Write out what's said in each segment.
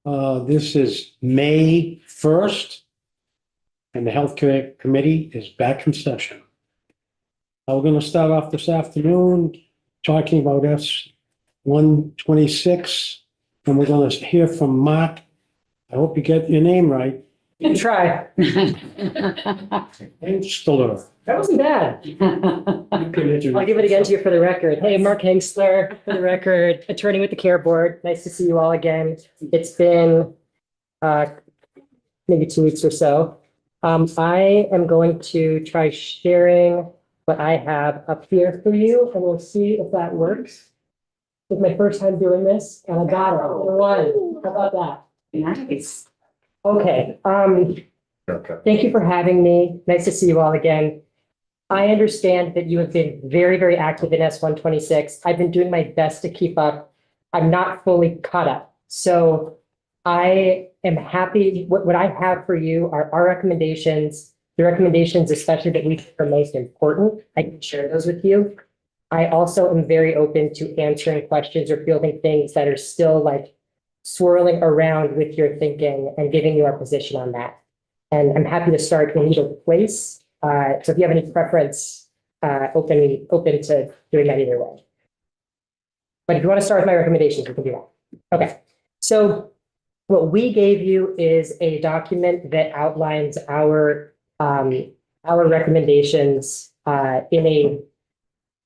This is May 1st, and the Healthcare Committee is back in session. We're going to start off this afternoon talking about S 126, and we're going to hear from Mark. I hope you get your name right. Try. Hengstler. That wasn't bad. I'll give it again to you for the record. Hey, Mark Hengstler, for the record, attorney with the Care Board. Nice to see you all again. It's been maybe 2 weeks or so. I am going to try sharing what I have up here for you, and we'll see if that works. It's my first time doing this, and I got it. One. How about that? Nice. Okay, thank you for having me. Nice to see you all again. I understand that you have been very, very active in S 126. I've been doing my best to keep up. I'm not fully caught up. So I am happy. What I have for you are our recommendations, the recommendations especially that we think are most important. I can share those with you. I also am very open to answering questions or fielding things that are still like swirling around with your thinking and giving you our position on that. And I'm happy to start in either place. So if you have any preference, open to doing that either way. But if you want to start with my recommendations, we can do that. Okay. So what we gave you is a document that outlines our recommendations in a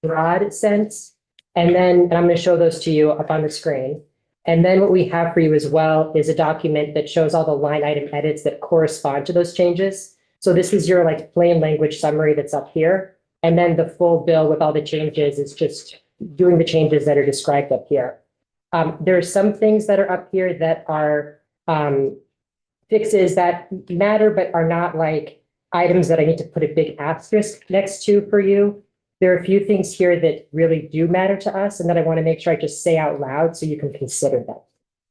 broad sense. And I'm going to show those to you up on the screen. And then what we have for you as well is a document that shows all the line item edits that correspond to those changes. So this is your like plain language summary that's up here. And then the full bill with all the changes is just doing the changes that are described up here. There are some things that are up here that are fixes that matter, but are not like items that I need to put a big asterisk next to for you. There are a few things here that really do matter to us and that I want to make sure I just say out loud so you can consider them.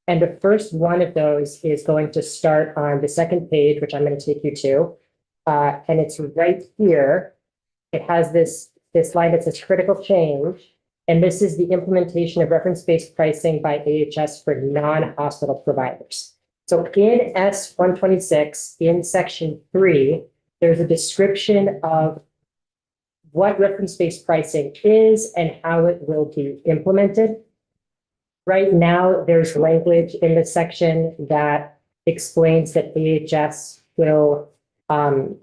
And the first one of those is going to start on the second page, which I'm going to take you to. And it's right here. It has this line that says critical change. And this is the implementation of reference-based pricing by AHS for non-hospital providers. So in S 126, in section 3, there's a description of what reference-based pricing is and how it will be implemented. Right now, there's language in this section that explains that AHS will do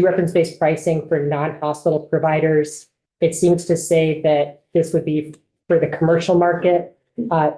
reference-based pricing for non-hospital providers. It seems to say that this would be for the commercial market.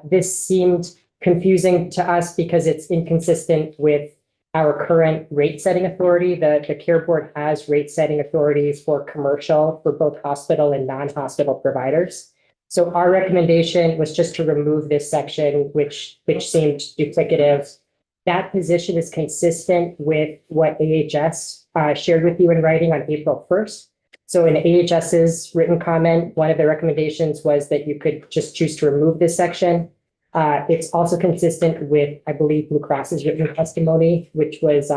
This seemed confusing to us because it's inconsistent with our current rate setting authority. The Care Board has rate setting authorities for commercial for both hospital and non-hospital providers. So our recommendation was just to remove this section, which seemed duplicative. That position is consistent with what AHS shared with you in writing on April 1st. So in AHS's written comment, one of the recommendations was that you could just choose to remove this section. It's also consistent with, I believe, Blue Cross's written testimony, which was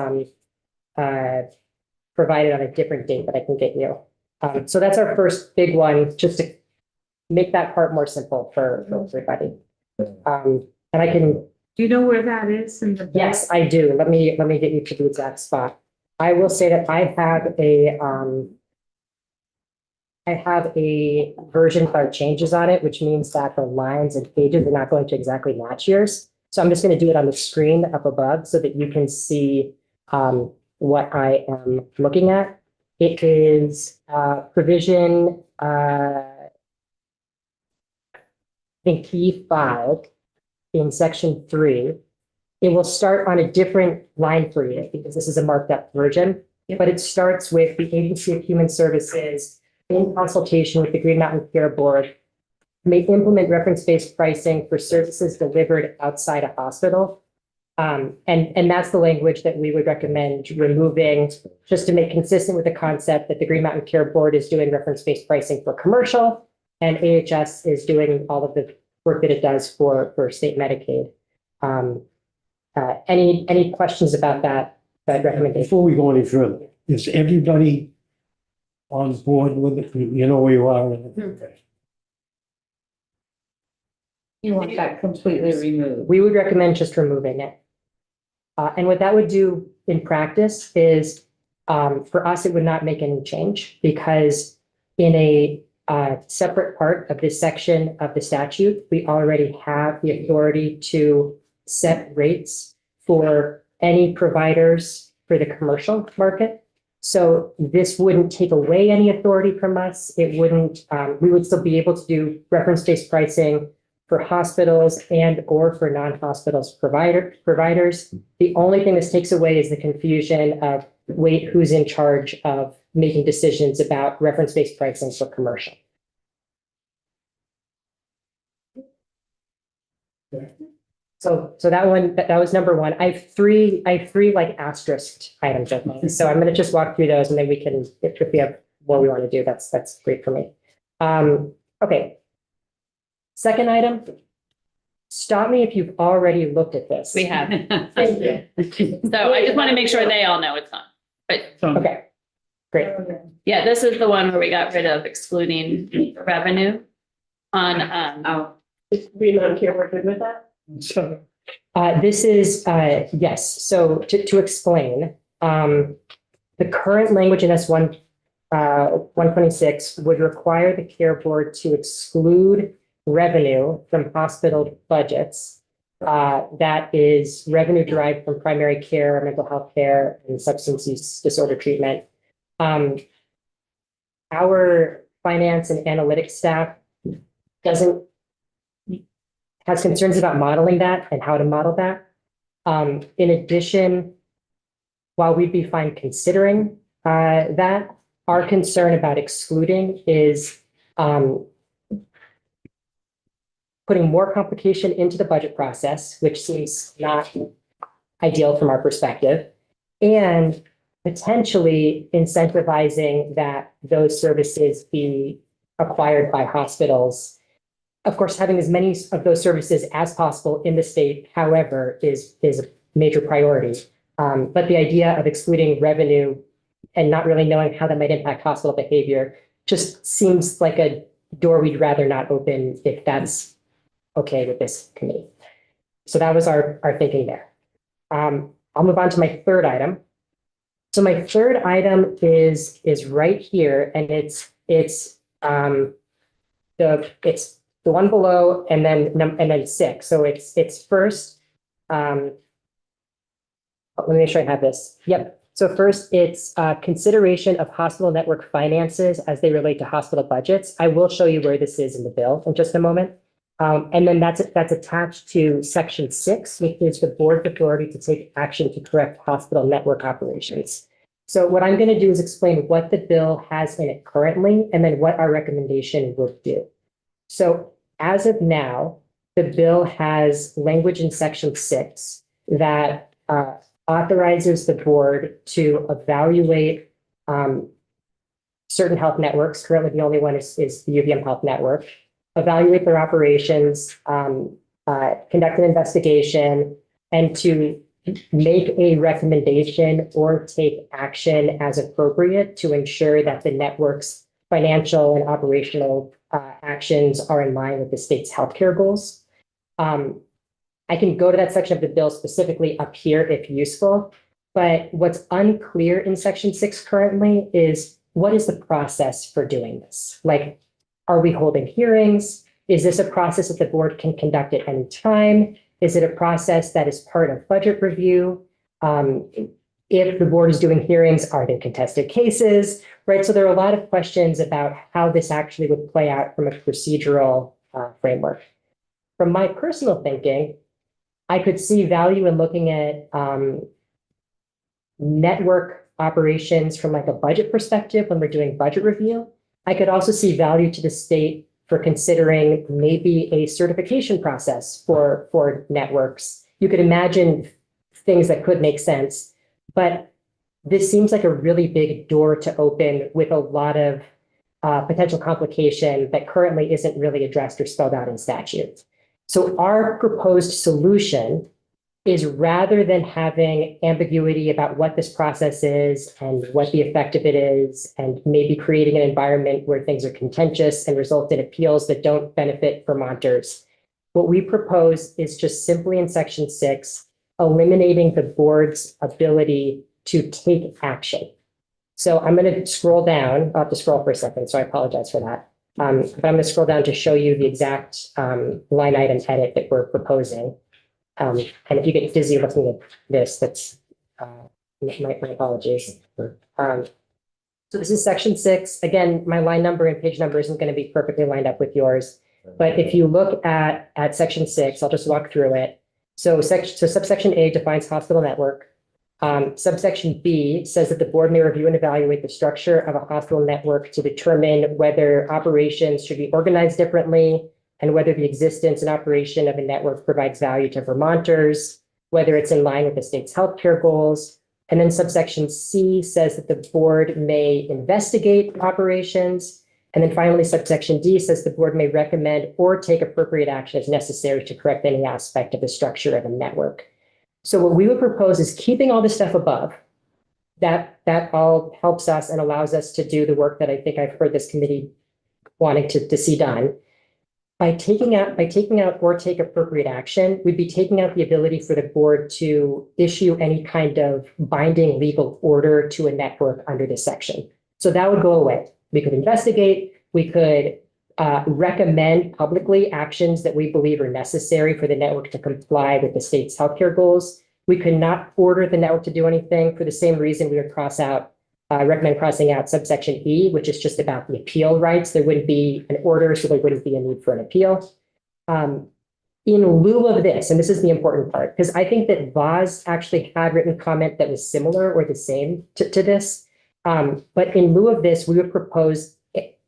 provided on a different date that I can get you. So that's our first big one, just to make that part more simple for everybody. And I can. Do you know where that is in the book? Yes, I do. Let me get you to the exact spot. I will say that I have a version with our changes on it, which means that the lines and pages are not going to exactly match yours. So I'm just going to do it on the screen up above so that you can see what I am looking at. It is provision, I think E5 in section 3. It will start on a different line for you because this is a marked up version, but it starts with the Agency of Human Services in consultation with the Green Mountain Care Board may implement reference-based pricing for services delivered outside a hospital. And that's the language that we would recommend removing just to make consistent with the concept that the Green Mountain Care Board is doing reference-based pricing for commercial and AHS is doing all of the work that it does for state Medicaid. Any questions about that recommendation? Before we go any further, is everybody on board with it? You know where you are. Okay. You want that completely removed. We would recommend just removing it. And what that would do in practice is, for us, it would not make any change because in a separate part of this section of the statute, we already have the authority to set rates for any providers for the commercial market. So this wouldn't take away any authority from us. It wouldn't, we would still be able to do reference-based pricing for hospitals and or for non-hospitals providers. The only thing this takes away is the confusion of, wait, who's in charge of making decisions about reference-based pricing for commercial. So that one, that was number one. I have three like asterisked items, I think. So I'm gonna just walk through those and then we can, if we have what we want to do, that's great for me. Okay. Second item. Stop me if you've already looked at this. We have. Thank you. So I just want to make sure they all know it's on. But Okay, great. yeah, this is the one where we got rid of excluding revenue on, Oh, We not here, we're good with that? So. This is, yes, so to explain, the current language in S1, 126 would require the care board to exclude revenue from hospital budgets. That is revenue derived from primary care, mental health care, and substance use disorder treatment. Our finance and analytics staff has concerns about modeling that and how to model that. In addition, while we'd be fine considering that, our concern about excluding is putting more complication into the budget process, which seems not ideal from our perspective, and potentially incentivizing that those services be acquired by hospitals. Of course, having as many of those services as possible in the state, however, is a major priority. But the idea of excluding revenue and not really knowing how that might impact hospital behavior just seems like a door we'd rather not open if that's okay with this committee. So that was our thinking there. I'll move on to my third item. So my third item is right here, and it's the one below and then 6. So it's first. Let me make sure I have this. Yep. So first, it's consideration of hospital network finances as they relate to hospital budgets. I will show you where this is in the bill in just a moment. And then that's attached to section 6, which is the board's authority to take action to correct hospital network operations. So what I'm going to do is explain what the bill has in it currently, and then what our recommendation would do. So as of now, the bill has language in section 6 that authorizes the board to evaluate certain health networks. Currently, the only one is the UVM Health Network. Evaluate their operations, conduct an investigation, and to make a recommendation or take action as appropriate to ensure that the network's financial and operational actions are in line with the state's healthcare goals. I can go to that section of the bill specifically up here if useful, but what's unclear in section 6 currently is what is the process for doing this? Like, are we holding hearings? Is this a process that the board can conduct at any time? Is it a process that is part of budget review? If the board is doing hearings, are they contested cases, right? So there are a lot of questions about how this actually would play out from a procedural framework. From my personal thinking, I could see value in looking at network operations from like a budget perspective when we're doing budget review. I could also see value to the state for considering maybe a certification process for networks. You could imagine things that could make sense, but this seems like a really big door to open with a lot of potential complication that currently isn't really addressed or spelled out in statute. So our proposed solution is, rather than having ambiguity about what this process is and what the effect of it is, and maybe creating an environment where things are contentious and result in appeals that don't benefit Vermonters, What we propose is just simply in section 6, eliminating the board's ability to take action. So I'm going to scroll down. I'll have to scroll for a second, so I apologize for that. But I'm going to scroll down to show you the exact line item edit that we're proposing. And if you get dizzy looking at this, that's my apologies. So this is section 6. Again, my line number and page number isn't going to be perfectly lined up with yours. But if you look at section 6, I'll just walk through it. So subsection A defines hospital network. Subsection B says that the board may review and evaluate the structure of a hospital network to determine whether operations should be organized differently and whether the existence and operation of a network provides value to Vermonters, whether it's in line with the state's healthcare goals. And then subsection C says that the board may investigate operations. And then finally, subsection D says the board may recommend or take appropriate action as necessary to correct any aspect of the structure of a network. So what we would propose is keeping all the stuff above. That all helps us and allows us to do the work that I think I've heard this committee wanting to see done. By taking out or take appropriate action, we'd be taking out the ability for the board to issue any kind of binding legal order to a network under this section. So that would go away. We could investigate, we could recommend publicly actions that we believe are necessary for the network to comply with the state's healthcare goals. We could not order the network to do anything. For the same reason, we would recommend crossing out subsection E, which is just about the appeal rights. There wouldn't be an order, so there wouldn't be a need for an appeal. In lieu of this, and this is the important part, because I think that Voz actually had written comment that was similar or the same to this. But in lieu of this, we would propose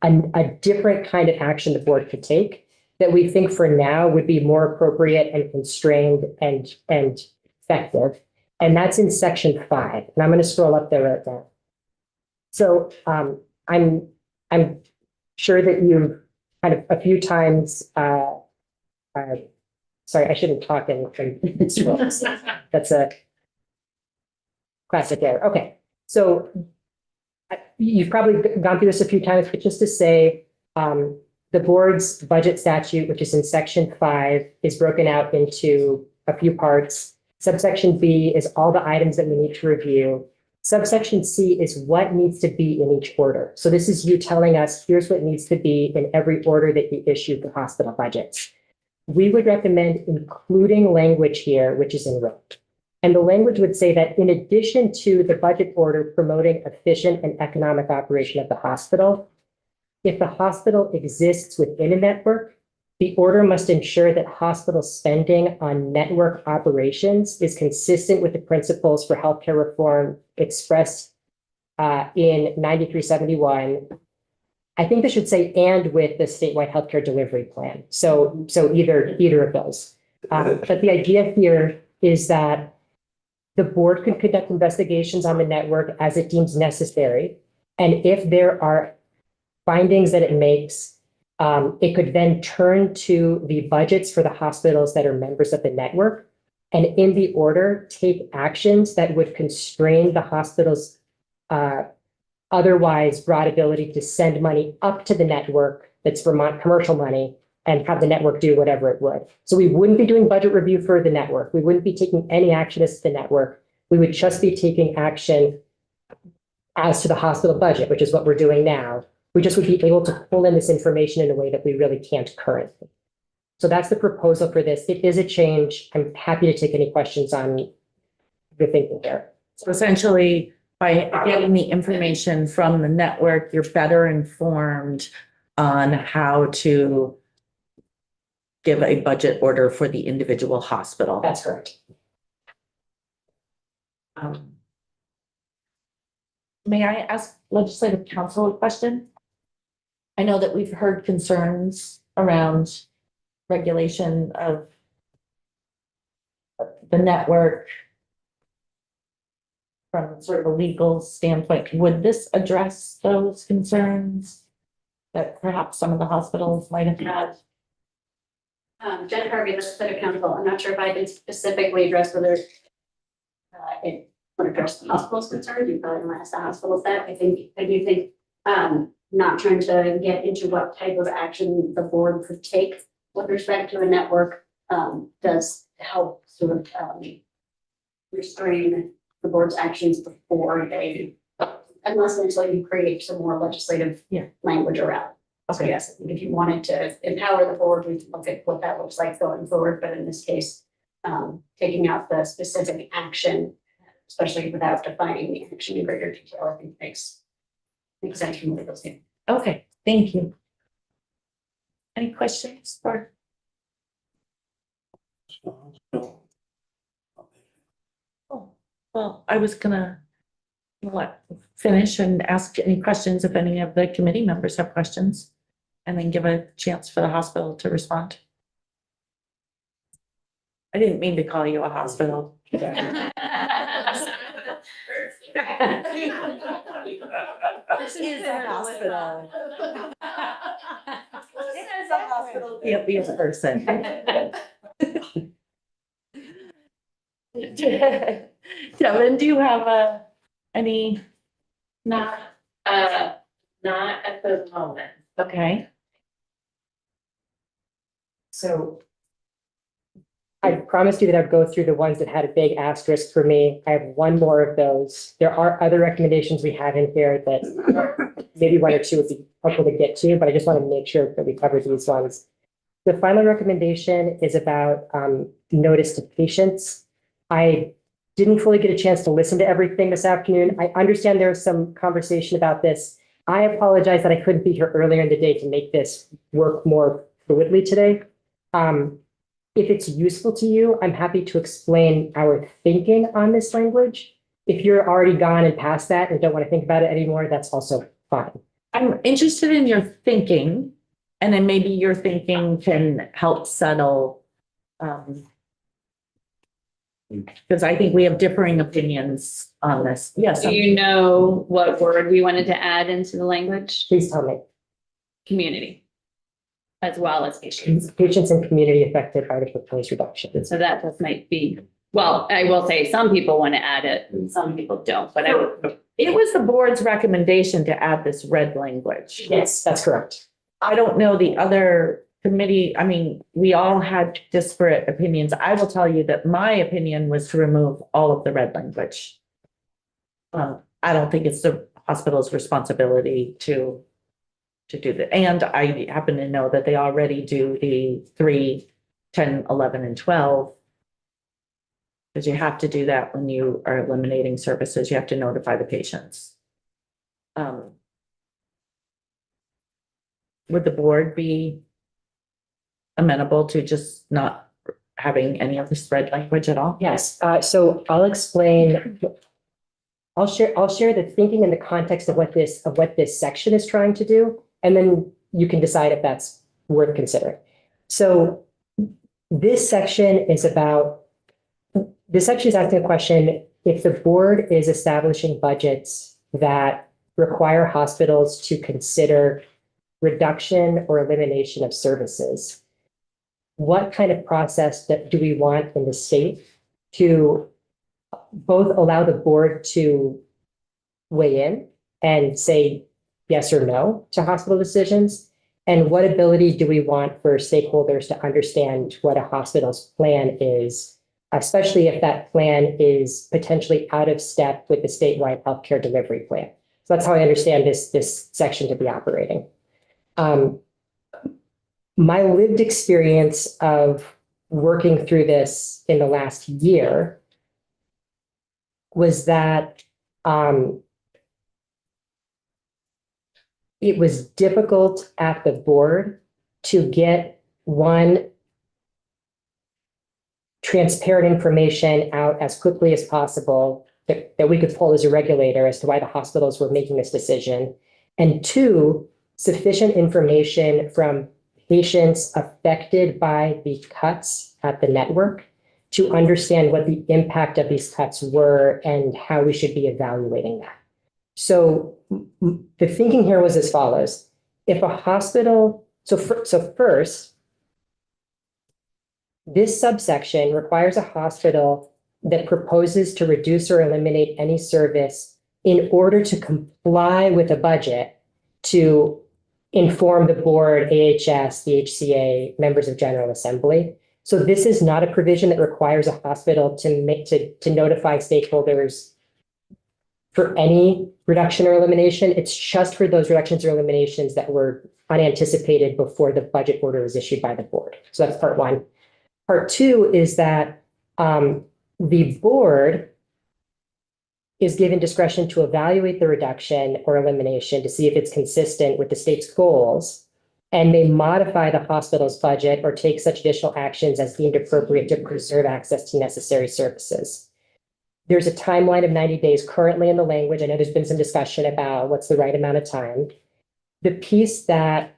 a different kind of action the board could take that we think for now would be more appropriate and constrained and effective. And that's in section 5. And I'm going to scroll up there right now. So I'm sure that you've kind of a few times, sorry, I shouldn't talk in that's a classic error. Okay, so you've probably gone through this a few times, but just to say, the board's budget statute, which is in section 5, is broken out into a few parts. Subsection B is all the items that we need to review. Subsection C is what needs to be in each order. So this is you telling us, here's what needs to be in every order that you issue the hospital budgets. We would recommend including language here, which is in red. And the language would say that in addition to the budget order promoting efficient and economic operation of the hospital, if the hospital exists within a network, the order must ensure that hospital spending on network operations is consistent with the principles for healthcare reform expressed in 9371. I think this should say and with the statewide healthcare delivery plan. So either of those. But the idea here is that the board could conduct investigations on the network as it deems necessary. And if there are findings that it makes, it could then turn to the budgets for the hospitals that are members of the network, and in the order, take actions that would constrain the hospital's otherwise broad ability to send money up to the network that's Vermont commercial money and have the network do whatever it would. So we wouldn't be doing budget review for the network. We wouldn't be taking any action as to the network. We would just be taking action as to the hospital budget, which is what we're doing now. We just would be able to pull in this information in a way that we really can't currently. So that's the proposal for this. It is a change. I'm happy to take any questions on the thinking here. So essentially, by getting the information from the network, you're better informed on how to give a budget order for the individual hospital. That's correct. May I ask legislative counsel a question? I know that we've heard concerns around regulation of the network from sort of a legal standpoint. Would this address those concerns that perhaps some of the hospitals might have had? Jen Harvey, legislative counsel. I'm not sure if I can specifically address whether it would address the hospital's concerns. You probably want to ask the hospitals that. I do think not trying to get into what type of action the board could take with respect to a network, does help sort of, restrain the board's actions before they, unless and until you create some more legislative Yeah. language around. So Okay. yes, I think if you wanted to empower the board, we can look at what that looks like going forward, but in this case, taking out the specific action, especially without defining the action in greater detail, I think makes sense from legal standpoint. Okay, thank you. Any questions or? Oh, well, I was gonna finish and ask any questions if any of the committee members have questions. And then give a chance for the hospital to respond. I didn't mean to call you a hospital. This is a hospital. It is a hospital. Be a person. Devin, do you have any? Not at the moment. Okay, So I promised you that I'd go through the ones that had a big asterisk for me. I have one more of those. There are other recommendations we have in here that maybe one or two would be helpful to get to, but I just want to make sure that we cover these ones. The final recommendation is about notice to patients. I didn't fully get a chance to listen to everything this afternoon. I understand there was some conversation about this. I apologize that I couldn't be here earlier in the day to make this work more fluidly today. If it's useful to you, I'm happy to explain our thinking on this language. If you're already gone and past that and don't want to think about it anymore, that's also fine. I'm interested in your thinking, and then maybe your thinking can help settle. Because I think we have differing opinions on this. Yes. Do you know what word we wanted to add into the language? Please tell me. Community. As well as patients. Patients and community affected by the proposed reduction. So that just might be, well, I will say some people want to add it and some people don't, but I would. It was the board's recommendation to add this red language. Yes, that's correct. I don't know the other committee. I mean, we all had disparate opinions. I will tell you that my opinion was to remove all of the red language. I don't think it's the hospital's responsibility to do that. And I happen to know that they already do the 3, 10, 11, and 12. Because you have to do that when you are eliminating services, you have to notify the patients. Would the board be amenable to just not having any of this red language at all? Yes, so I'll explain. I'll share the thinking in the context of what this section is trying to do, and then you can decide if that's worth considering. So this section is asking a question: if the board is establishing budgets that require hospitals to consider reduction or elimination of services, what kind of process do we want in the state to both allow the board to weigh in and say yes or no to hospital decisions? And what ability do we want for stakeholders to understand what a hospital's plan is, especially if that plan is potentially out of step with the statewide healthcare delivery plan? So that's how I understand this section to be operating. My lived experience of working through this in the last year was that it was difficult at the board to get transparent information out as quickly as possible that we could pull as a regulator as to why the hospitals were making this decision. And 2, sufficient information from patients affected by the cuts at the network to understand what the impact of these cuts were and how we should be evaluating that. So the thinking here was as follows. If a hospital, so first, this subsection requires a hospital that proposes to reduce or eliminate any service in order to comply with a budget to inform the board, AHS, the HCA, members of General Assembly. So this is not a provision that requires a hospital to notify stakeholders for any reduction or elimination. It's just for those reductions or eliminations that were unanticipated before the budget order was issued by the board. So that's part one. Part two is that the board is given discretion to evaluate the reduction or elimination to see if it's consistent with the state's goals, and may modify the hospital's budget or take such additional actions as deemed appropriate to preserve access to necessary services. There's a timeline of 90 days currently in the language. I know there's been some discussion about what's the right amount of time. The piece that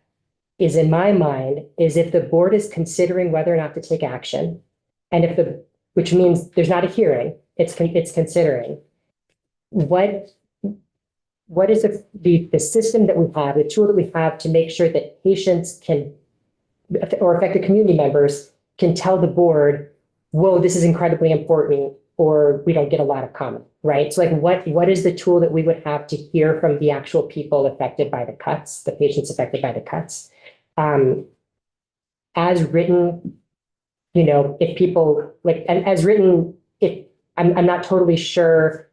is in my mind is if the board is considering whether or not to take action, and which means there's not a hearing, it's considering. What is the system that we have, the tool that we have to make sure that patients can, or affected community members can tell the board, whoa, this is incredibly important, or we don't get a lot of comment, right? So like what is the tool that we would have to hear from the actual people affected by the cuts, the patients affected by the cuts? As written, if people as written, I'm not totally sure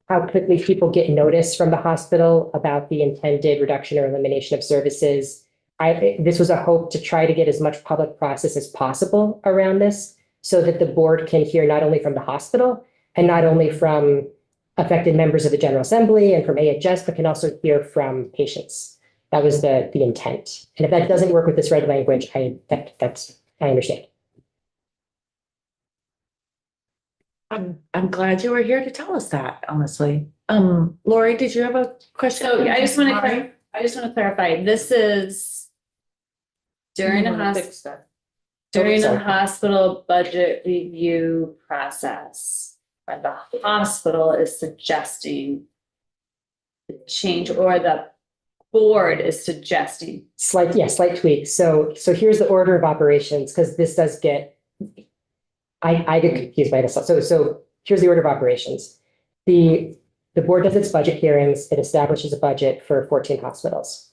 how quickly people get notice from the hospital about the intended reduction or elimination of services. This was a hope to try to get as much public process as possible around this so that the board can hear not only from the hospital and not only from affected members of the General Assembly and from AHS, but can also hear from patients. That was the intent. And if that doesn't work with this red language, I understand. I'm glad you were here to tell us that, honestly. Lori, did you have a question? So I just want to clarify, this is during a hospital budget review process, where the hospital is suggesting the change, or the board is suggesting. Slight tweaks. So here's the order of operations, because this does get, I get confused by this. So here's the order of operations. The board does its budget hearings. It establishes a budget for 14 hospitals.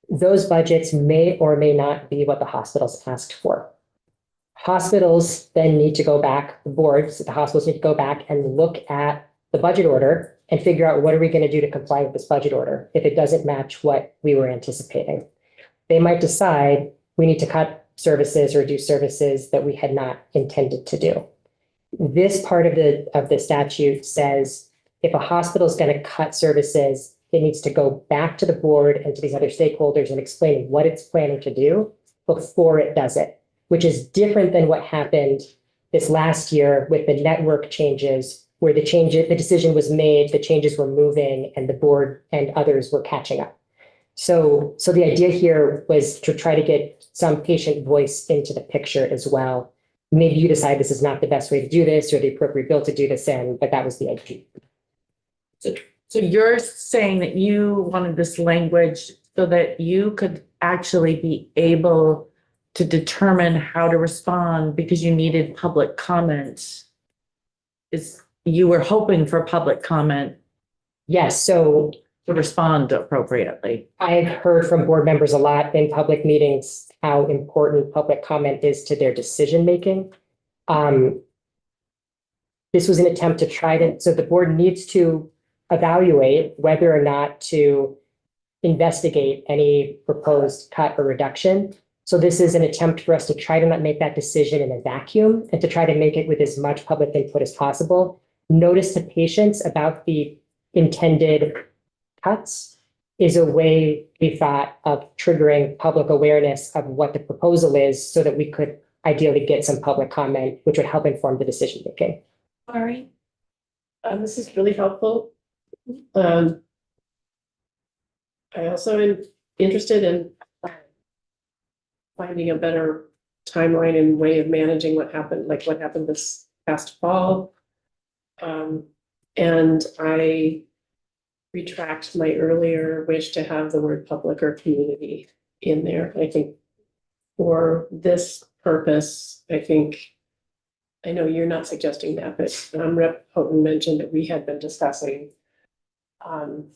Those budgets may or may not be what the hospitals asked for. Hospitals then need to go back, the hospitals need to go back and look at the budget order and figure out what are we going to do to comply with this budget order if it doesn't match what we were anticipating. They might decide we need to cut services or do services that we had not intended to do. This part of the statute says if a hospital is going to cut services, it needs to go back to the board and to these other stakeholders and explain what it's planning to do before it does it, which is different than what happened this last year with the network changes, where the decision was made, the changes were moving, and the board and others were catching up. So the idea here was to try to get some patient voice into the picture as well. Maybe you decide this is not the best way to do this or the appropriate bill to do this in, but that was the idea. So you're saying that you wanted this language so that you could actually be able to determine how to respond because you needed public comment. You were hoping for public comment. Yes, so to respond appropriately. I've heard from board members a lot in public meetings how important public comment is to their decision-making. This was an attempt to so the board needs to evaluate whether or not to investigate any proposed cut or reduction. So this is an attempt for us to try to not make that decision in a vacuum and to try to make it with as much public input as possible. Notice to patients about the intended cuts is a way, we thought, of triggering public awareness of what the proposal is so that we could ideally get some public comment, which would help inform the decision making. All right. This is really helpful. I also am interested in finding a better timeline and way of managing what happened this past fall. And I retract my earlier wish to have the word public or community in there. I think for this purpose, I know you're not suggesting that, but Rep. Houghton mentioned that we had been discussing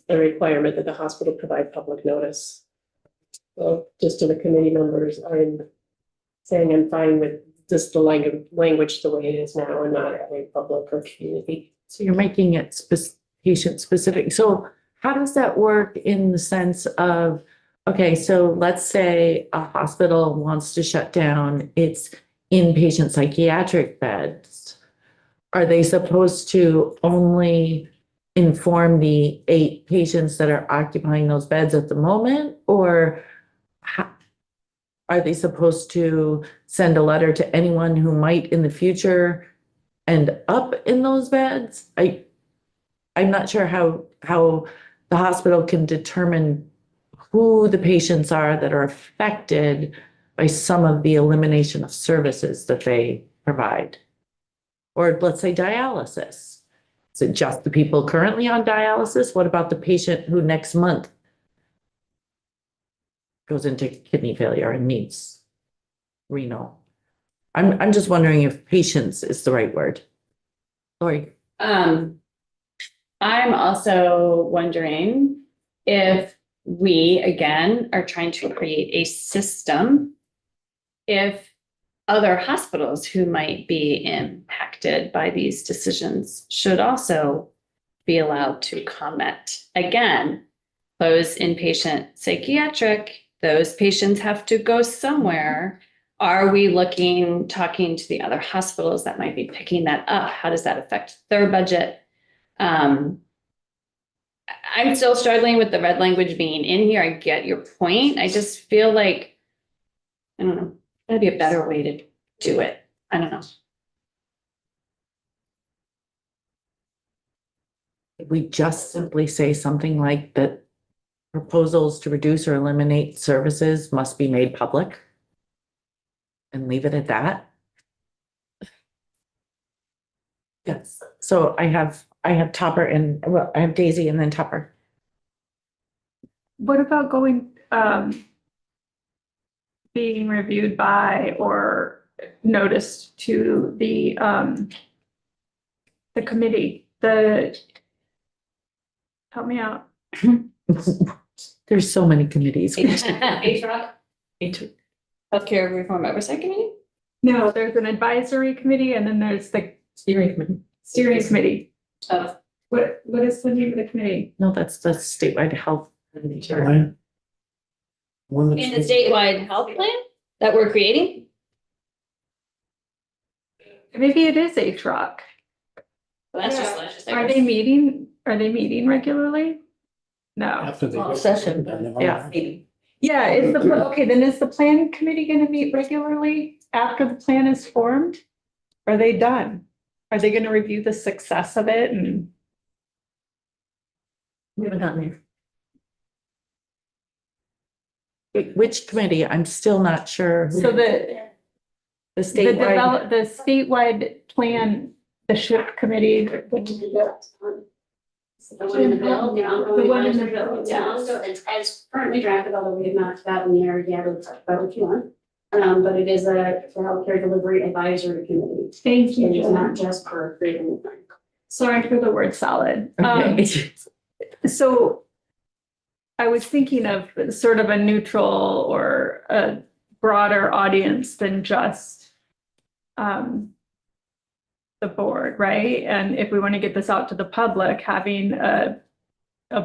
the requirement that the hospital provide public notice just to the committee members, I'm saying I'm fine with just the language the way it is now and not having public or community. So you're making it patient specific. So how does that work in the sense of, okay, so let's say a hospital wants to shut down its inpatient psychiatric beds. Are they supposed to only inform the 8 patients that are occupying those beds at the moment? Or are they supposed to send a letter to anyone who might in the future end up in those beds? I'm not sure how the hospital can determine who the patients are that are affected by some of the elimination of services that they provide. Or let's say dialysis. Is it just the people currently on dialysis? What about the patient who next month goes into kidney failure and needs renal? I'm just wondering if patience is the right word. Lori? I'm also wondering if we, again, are trying to create a system. If other hospitals who might be impacted by these decisions should also be allowed to comment. Again, close inpatient psychiatric, those patients have to go somewhere. Are we talking to the other hospitals that might be picking that up? How does that affect their budget? I'm still struggling with the red language being in here. I get your point. I just feel like, I don't know, that'd be a better way to do it. I don't know. We just simply say something like that proposals to reduce or eliminate services must be made public and leave it at that. Yes, so I have Topper and, well, I have Daisy and then Topper. What about going, being reviewed by or noticed to the committee, help me out. There's so many committees. HROC, Healthcare Reform Oversight Committee? No, there's an advisory committee and then there's the Steering committee. steering committee. Of, What is the name of the committee? No, that's the statewide health. Plan? One in the that's- statewide health plan that we're creating? Maybe it is HROC. Well, that's just Are legislative. they meeting regularly? No. After they. Well, session, then they're yeah. on. Yeah, okay, then is the plan committee gonna meet regularly after the plan is formed? Are they done? Are they gonna review the success of it and? We haven't gotten there. Which committee? I'm still not sure. who- So the statewide. the statewide plan, the SHIP committee. The one in the bill, the ongoing. The one in the bill, Yeah, yes. so it's as currently drafted, although we have not gotten there yet, we'll talk about what you want. But it is a healthcare delivery advisory committee. Thank It is not you. just for creating the plan. Sorry for the word salad. Okay. So I was thinking of sort of a neutral or a broader audience than just the board, right? And if we want to get this out to the public, having a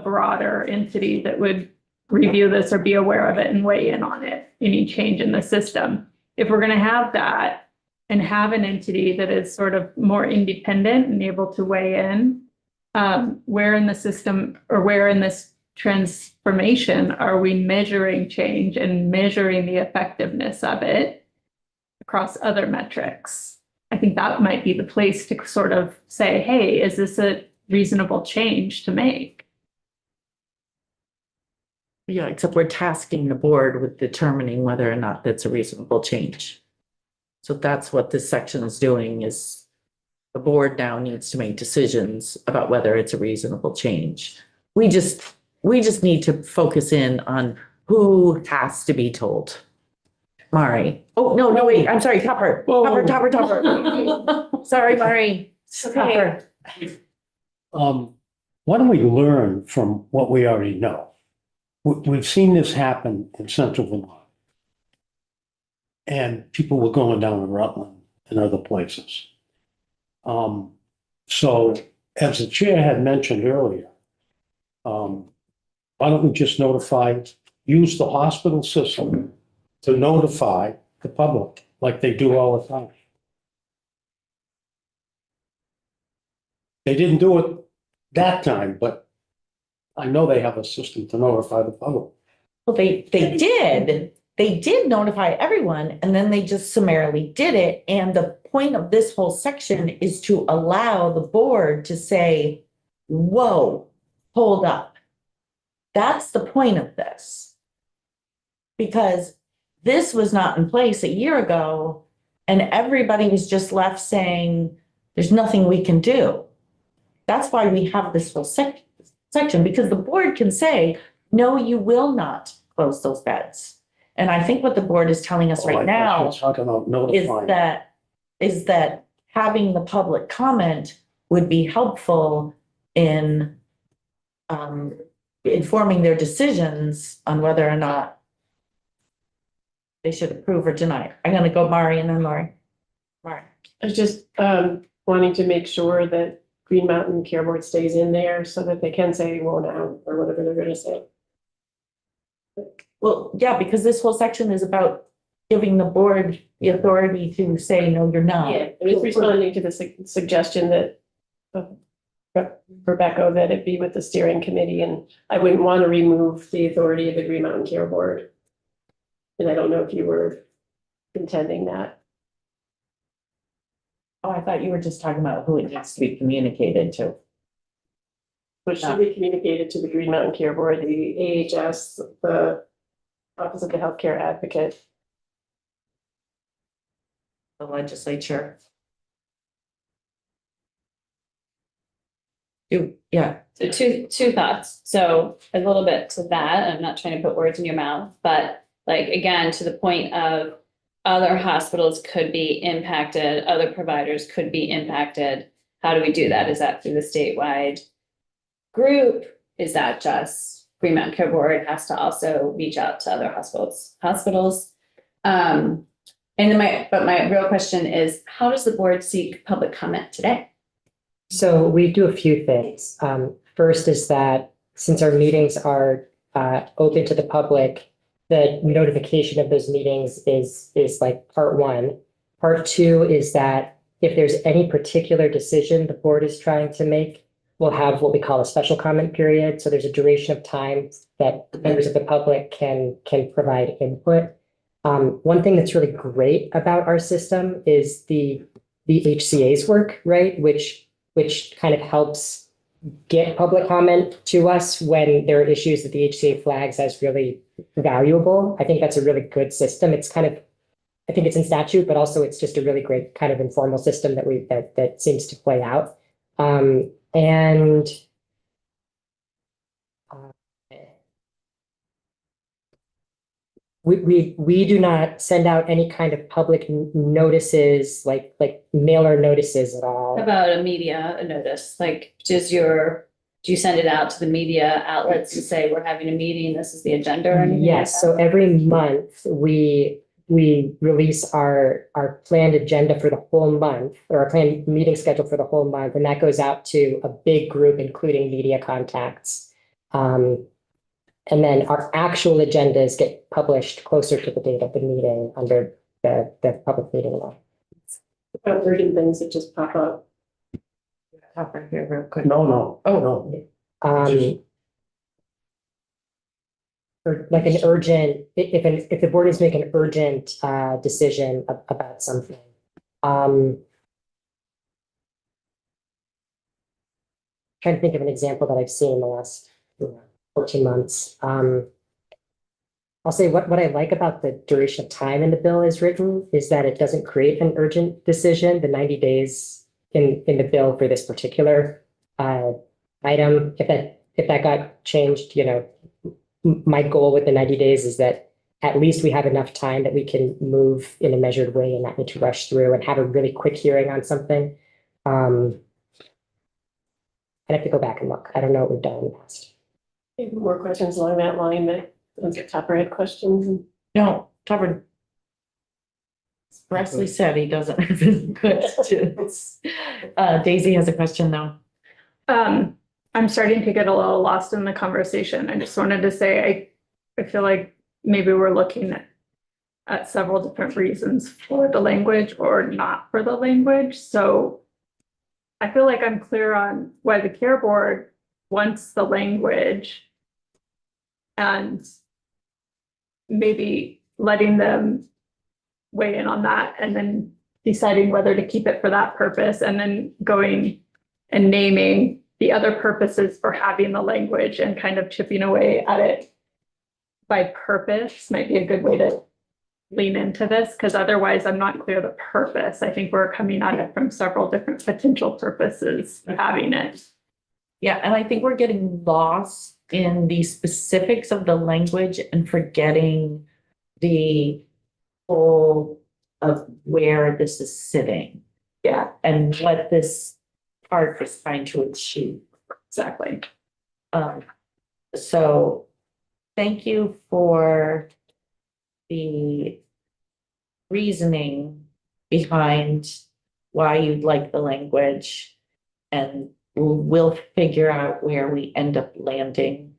broader entity that would review this or be aware of it and weigh in on it, any change in the system. If we're going to have that and have an entity that is sort of more independent and able to weigh in, where in the system or where in this transformation are we measuring change and measuring the effectiveness of it across other metrics? I think that might be the place to sort of say, hey, is this a reasonable change to make? Yeah, except we're tasking the board with determining whether or not that's a reasonable change. So that's what this section is doing, is the board now needs to make decisions about whether it's a reasonable change. We just need to focus in on who has to be told. Mari. Oh, no, wait, I'm sorry, Topper. Whoa. Topper. Sorry, Mari. Topper. Why don't we learn from what we already know? we've seen this happen in central Vermont. And people were going down in Rutland and other places. So as the chair had mentioned earlier, why don't we just use the hospital system to notify the public like they do all the time? They didn't do it that time, but I know they have a system to notify the public. Well, they did notify everyone and then they just summarily did it. And the point of this whole section is to allow the board to say, whoa, hold up. That's the point of this. Because this was not in place a year ago and everybody was just left saying, there's nothing we can do. That's why we have this whole section, because the board can say, no, you will not close those beds. And I think what the board is telling us right now Talking about is notifying. that having the public comment would be helpful in informing their decisions on whether or not they should approve or deny. I'm gonna go Mari and then Lori. Mari. I was just wanting to make sure that Green Mountain Care Board stays in there so that they can say won't out or whatever they're gonna say. Well, yeah, because this whole section is about giving the board the authority to say, no, you're not. Yeah, I was responding to the suggestion that Rebecca, that it be with the steering committee, and I wouldn't want to remove the authority of the Green Mountain Care Board. And I don't know if you were intending that. Oh, I thought you were just talking about who it needs to be communicated to. Which should be communicated to the Green Mountain Care Board, the AHS, the Office of the Healthcare Advocate. The legislature. Yeah, So two thoughts. So a little bit to that, I'm not trying to put words in your mouth, but like, again, to the point of other hospitals could be impacted, other providers could be impacted. How do we do that? Is that through the statewide group? Is that just Green Mountain Care Board has to also reach out to other hospitals? And then my real question is, how does the board seek public comment today? So we do a few things. First is that since our meetings are open to the public, the notification of those meetings is like part one. Part two is that if there's any particular decision the board is trying to make, we'll have what we call a special comment period. So there's a duration of time that members of the public can provide input. One thing that's really great about our system is the HCA's work, right? Which kind of helps get public comment to us when there are issues that the HCA flags as really valuable. I think that's a really good system. It's kind of, I think it's in statute, but also it's just a really great kind of informal system that seems to play out. And we do not send out any kind of public notices, like mailer notices at all. How about a media notice? Like, do you send it out to the media outlets to say, we're having a meeting, this is the agenda or anything? Yes, so every month we release our planned agenda for the whole month, or our planned meeting schedule for the whole month, and that goes out to a big group, including media contacts. And then our actual agendas get published closer to the date of the meeting under the public meeting law. About urgent things that just pop up. Hop right here real quick. No. Just- Or like an urgent, if the board is making an urgent decision about something. Trying to think of an example that I've seen in the last 14 months. I'll say what I like about the duration of time in the bill is written is that it doesn't create an urgent decision, the 90 days in the bill for this particular item. If that got changed, my goal with the 90 days is that at least we have enough time that we can move in a measured way and not need to rush through and have a really quick hearing on something. I'd have to go back and look. I don't know what we've done in the past. Any more questions along that line that, those Tupper questions? No, Tucker expressly said he doesn't have any questions. Daisy has a question though. I'm starting to get a little lost in the conversation. I just wanted to say, I feel like maybe we're looking at several different reasons for the language or not for the language. So I feel like I'm clear on why the care board wants the language and maybe letting them weigh in on that and then deciding whether to keep it for that purpose and then going and naming the other purposes for having the language and kind of chipping away at it by purpose might be a good way to lean into this, because otherwise I'm not clear the purpose. I think we're coming at it from several different potential purposes of having it. Yeah, and I think we're getting lost in the specifics of the language and forgetting the whole of where this is sitting Yeah, and what this part is trying to achieve. exactly. So thank you for the reasoning behind why you'd like the language, and we'll figure out where we end up landing.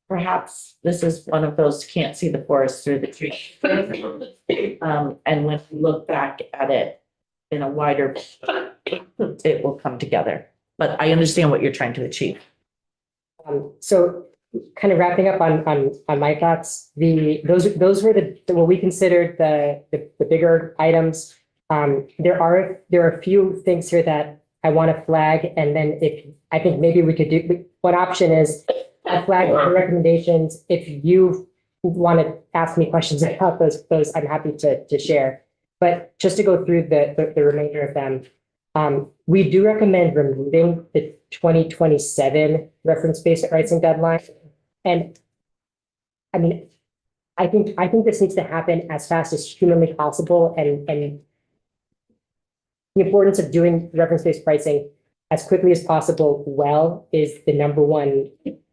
Perhaps this is one of those can't see the forest through the trees. And when we look back at it in a wider, it will come together. But I understand what you're trying to achieve. So kind of wrapping up on my thoughts, those were what we considered the bigger items. There are a few things here that I want to flag, and then if I think maybe we could do, one option is I flag the recommendations. If you want to ask me questions about those I'm happy to share. But just to go through the remainder of them, we do recommend removing the 2027 reference-based pricing deadline. And I mean, I think this needs to happen as fast as humanly possible, and the importance of doing reference-based pricing as quickly as possible well is the number one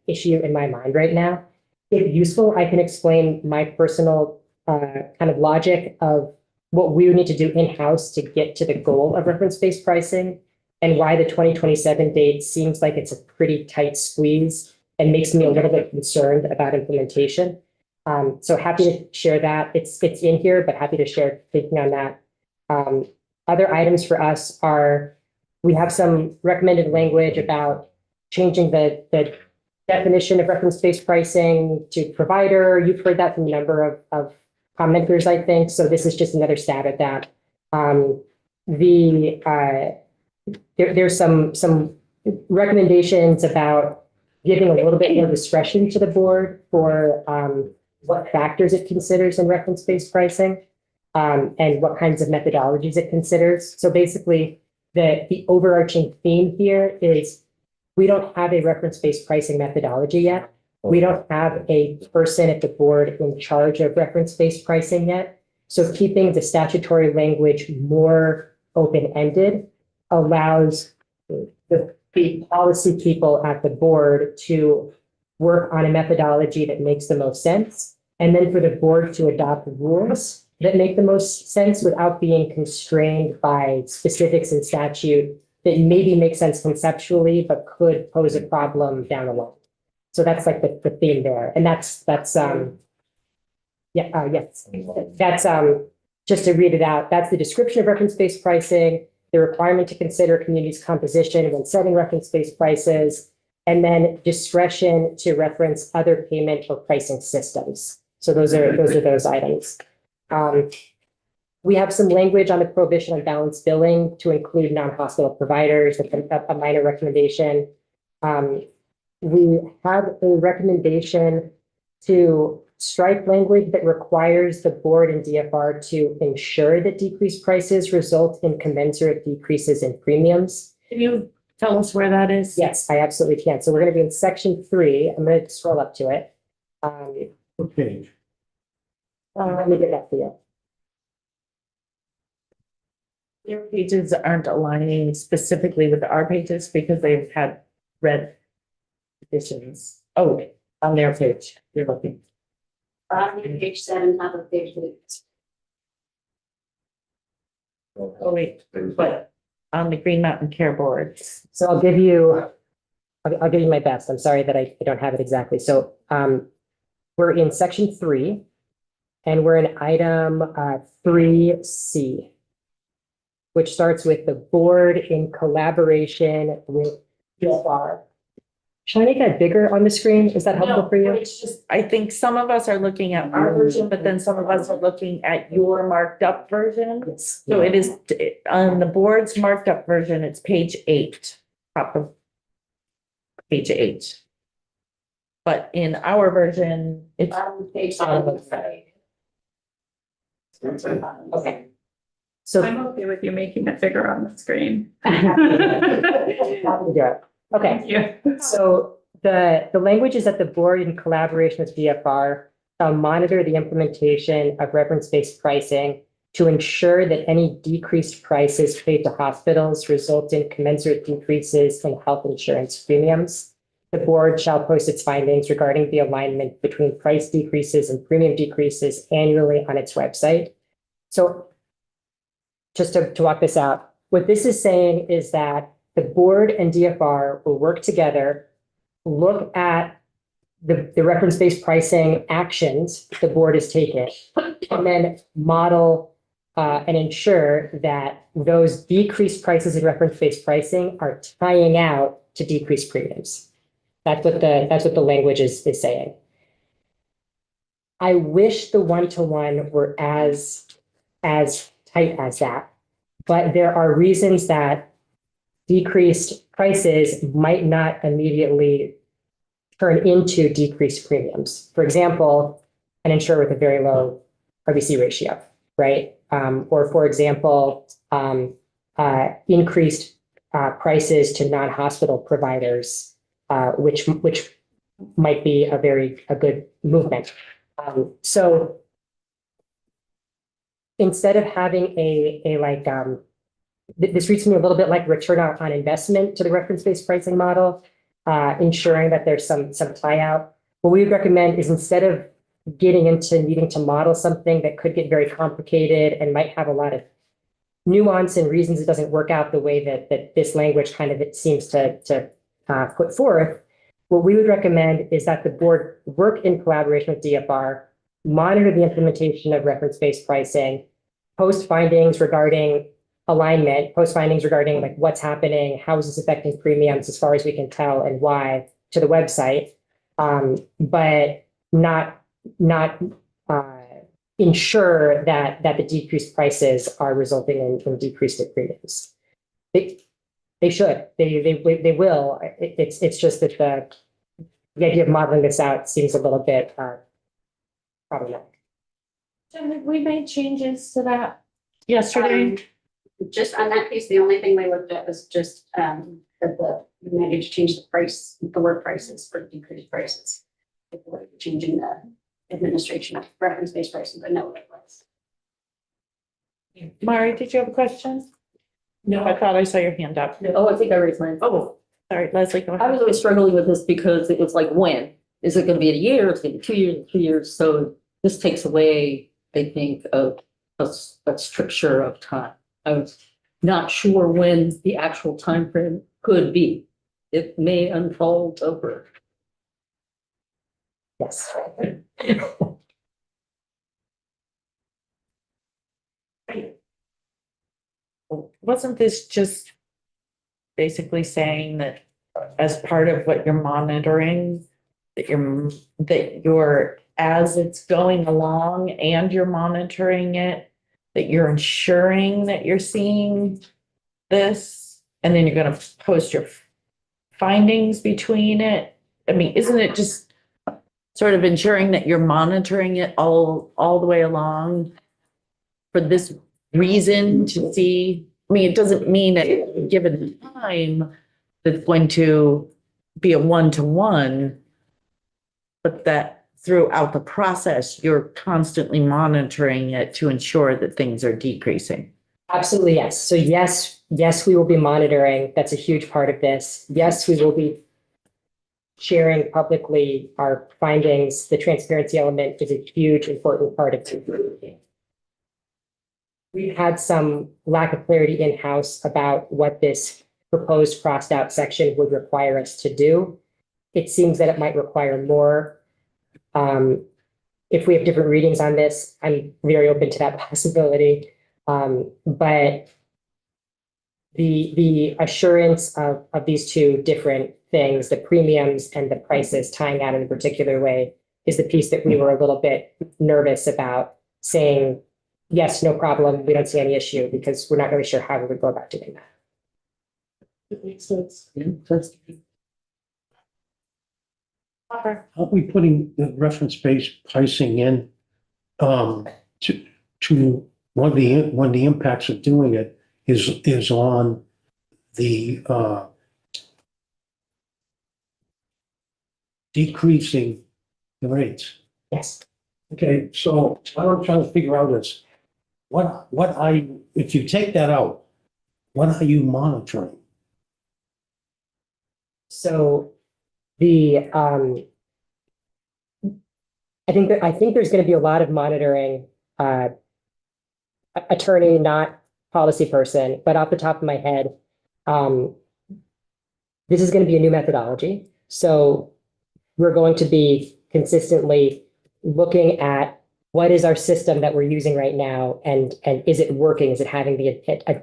issue in my mind right now. If useful, I can explain my personal kind of logic of what we would need to do in-house to get to the goal of reference-based pricing, and why the 2027 date seems like it's a pretty tight squeeze and makes me a little bit concerned about implementation. So happy to share that. It's in here, but happy to share thinking on that. Other items for us are, we have some recommended language about changing the definition of reference-based pricing to provider. You've heard that from a number of commenters, I think. So this is just another stab at that. There's some recommendations about giving a little bit more discretion to the board for what factors it considers in reference-based pricing, and what kinds of methodologies it considers. So basically, the overarching theme here is we don't have a reference-based pricing methodology yet. We don't have a person at the board in charge of reference-based pricing yet. So keeping the statutory language more open-ended allows the policy people at the board to work on a methodology that makes the most sense, and then for the board to adopt rules that make the most sense without being constrained by specifics in statute that maybe make sense conceptually, but could pose a problem down the line. So that's like the theme there. And that's just to read it out. That's the description of reference-based pricing, the requirement to consider community's composition when setting reference-based prices, and then discretion to reference other payment or pricing systems. So those are those items. We have some language on the prohibition on balanced billing to include non-hospital providers, a minor recommendation. We have a recommendation to strike language that requires the board and DFR to ensure that decreased prices result in commensurate decreases in premiums. Can you tell us where that is? Yes, I absolutely can. So we're going to be in section 3. I'm going to scroll up to it. What page? Let me get that for you. Your pages aren't aligning specifically with our pages because they've had red additions. Oh, on their page, you're looking. Bottom of page 7, top of page 8. Oh, wait, but on the Green Mountain Care Board. So I'll give you my best. I'm sorry that I don't have it exactly. So, we're in section 3 and we're in item, 3C, which starts with the board in collaboration with DFR. Should I make that bigger on the screen? Is that helpful for you? It's just, I think some of us are looking at our version, but then some of us are looking at your marked up version. Yes. So it is, on the board's marked up version, it's page 8, top of page 8. But in our version, it's, Bottom of page 7. Okay. So. I'm okay with you making it bigger on the screen. Happy to do it. Okay. Yeah. So the language is that the board in collaboration with DFR shall monitor the implementation of reference-based pricing to ensure that any decreased prices paid to hospitals result in commensurate decreases in health insurance premiums. The board shall post its findings regarding the alignment between price decreases and premium decreases annually on its website. So just to walk this out, what this is saying is that the board and DFR will work together, look at the reference-based pricing actions the board has taken, and then model and ensure that those decreased prices in reference-based pricing are tying out to decreased premiums. That's what the language is saying. I wish the one-to-one were as tight as that, but there are reasons that decreased prices might not immediately turn into decreased premiums. For example, an insurer with a very low RBC ratio, right? Or for example, increased prices to non-hospital providers, which might be a good movement. So instead of having this reads to me a little bit like return on investment to the reference-based pricing model, ensuring that there's some tie out. What we would recommend is instead of getting into needing to model something that could get very complicated and might have a lot of nuance and reasons it doesn't work out the way that this language kind of it seems to put forth, what we would recommend is that the board work in collaboration with DFR, monitor the implementation of reference-based pricing, post findings regarding alignment, post findings regarding like what's happening, how is this affecting premiums as far as we can tell and why to the website, but not ensure that the decreased prices are resulting in decreased premiums. They should, they will. It's just that the idea of modeling this out seems a little bit problematic. Jen, have we made changes to that yesterday? Just on that piece, the only thing we looked at was just that we needed to change the word prices for decreased prices. Before changing the administration of reference-based pricing, but no, it was. Mari, did you have a question? No, I thought I saw your hand up. Oh, I think I raised mine. Oh, sorry, Leslie, go I ahead. was always struggling with this because it was like, when? Is it gonna be a year? It's gonna be 2 years, 3 years? So this takes away, I think, of a stricture of time. I was not sure when the actual time frame could be. It may unfold over. Yes. Wasn't this just basically saying that as part of what you're monitoring, that you're, as it's going along and you're monitoring it, that you're ensuring that you're seeing this, and then you're gonna post your findings between it? I mean, isn't it just sort of ensuring that you're monitoring it all the way along for this reason to see? I mean, it doesn't mean at a given time that's going to be a one-to-one, but that throughout the process, you're constantly monitoring it to ensure that things are decreasing. Absolutely, yes. So yes, we will be monitoring. That's a huge part of this. Yes, we will be sharing publicly our findings, the transparency element is a huge, important part of it. We've had some lack of clarity in-house about what this proposed crossed out section would require us to do. It seems that it might require more. If we have different readings on this, I'm very open to that possibility. But the assurance of these two different things, the premiums and the prices tying out in a particular way, is the piece that we were a little bit nervous about saying, yes, no problem, we don't see any issue, because we're not really sure how we would go about doing that. It makes sense. Aren't we putting the reference-based pricing in to one of the impacts of doing it is on the decreasing the rates? Yes. Okay, so what I'm trying to figure out is what are you, if you take that out, what are you monitoring? So the I think there's going to be a lot of monitoring, attorney, not policy person, but off the top of my head, this is going to be a new methodology. So we're going to be consistently looking at what is our system that we're using right now, and is it working? Is it having the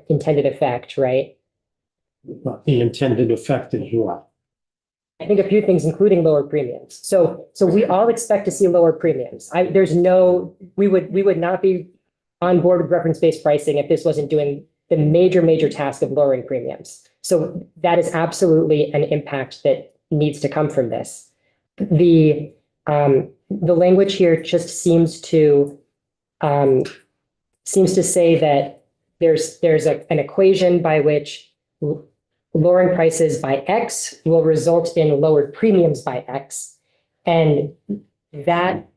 intended effect, right? The intended effect is what? I think a few things, including lower premiums. So we all expect to see lower premiums. We would not be on board with reference-based pricing if this wasn't doing the major task of lowering premiums. So that is absolutely an impact that needs to come from this. The language here just seems to say that there's an equation by which lowering prices by X will result in lowered premiums by X. And that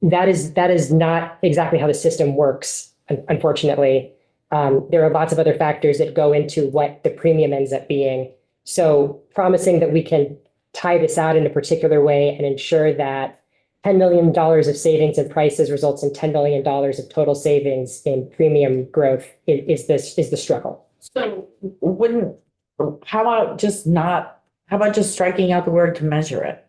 is not exactly how the system works, unfortunately. There are lots of other factors that go into what the premium ends up being. So promising that we can tie this out in a particular way and ensure that $10 million of savings in prices results in $10 million of total savings in premium growth is the struggle. So how about just striking out the word to measure it?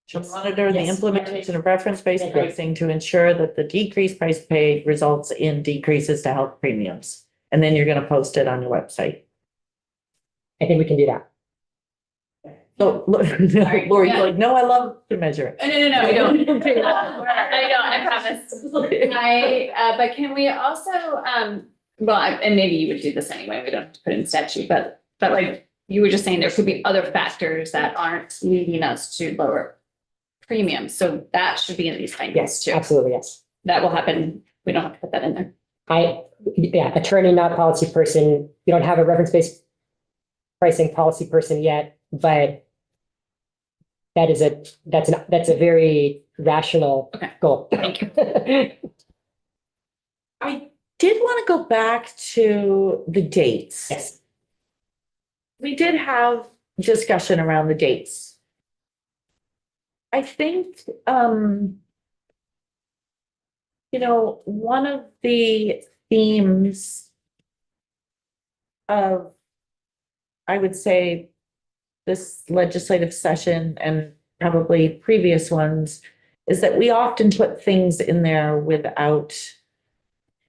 To monitor the Yes. implementation of reference-based pricing to ensure that the decreased price paid results in decreases to health premiums. And then you're gonna post it on your website. I think we can do that. So, Lori, you're like, no, I love to measure it. No, we don't. I promise. But can we also, and maybe you would do this anyway, we don't have to put it in statute, but like you were just saying, there could be other factors that aren't leading us to lower premiums. So that should be in these findings Yes, too. absolutely, yes. That will happen. We don't have to put that in there. Attorney, not policy person. You don't have a reference-based pricing policy person yet, but that's a very rational Okay. goal. Thank you. I did want to go back to the dates. Yes. We did have discussion around the dates. I think, one of the themes of, I would say, this legislative session and probably previous ones is that we often put things in there without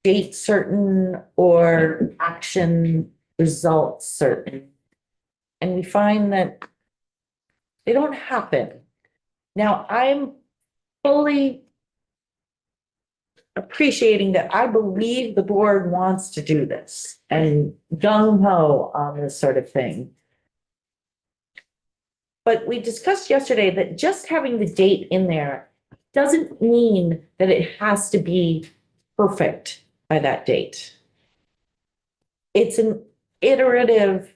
date certain or action result certain. And we find that they don't happen. Now, I'm fully appreciating that I believe the board wants to do this and gung ho on this sort of thing. But we discussed yesterday that just having the date in there doesn't mean that it has to be perfect by that date. It's an iterative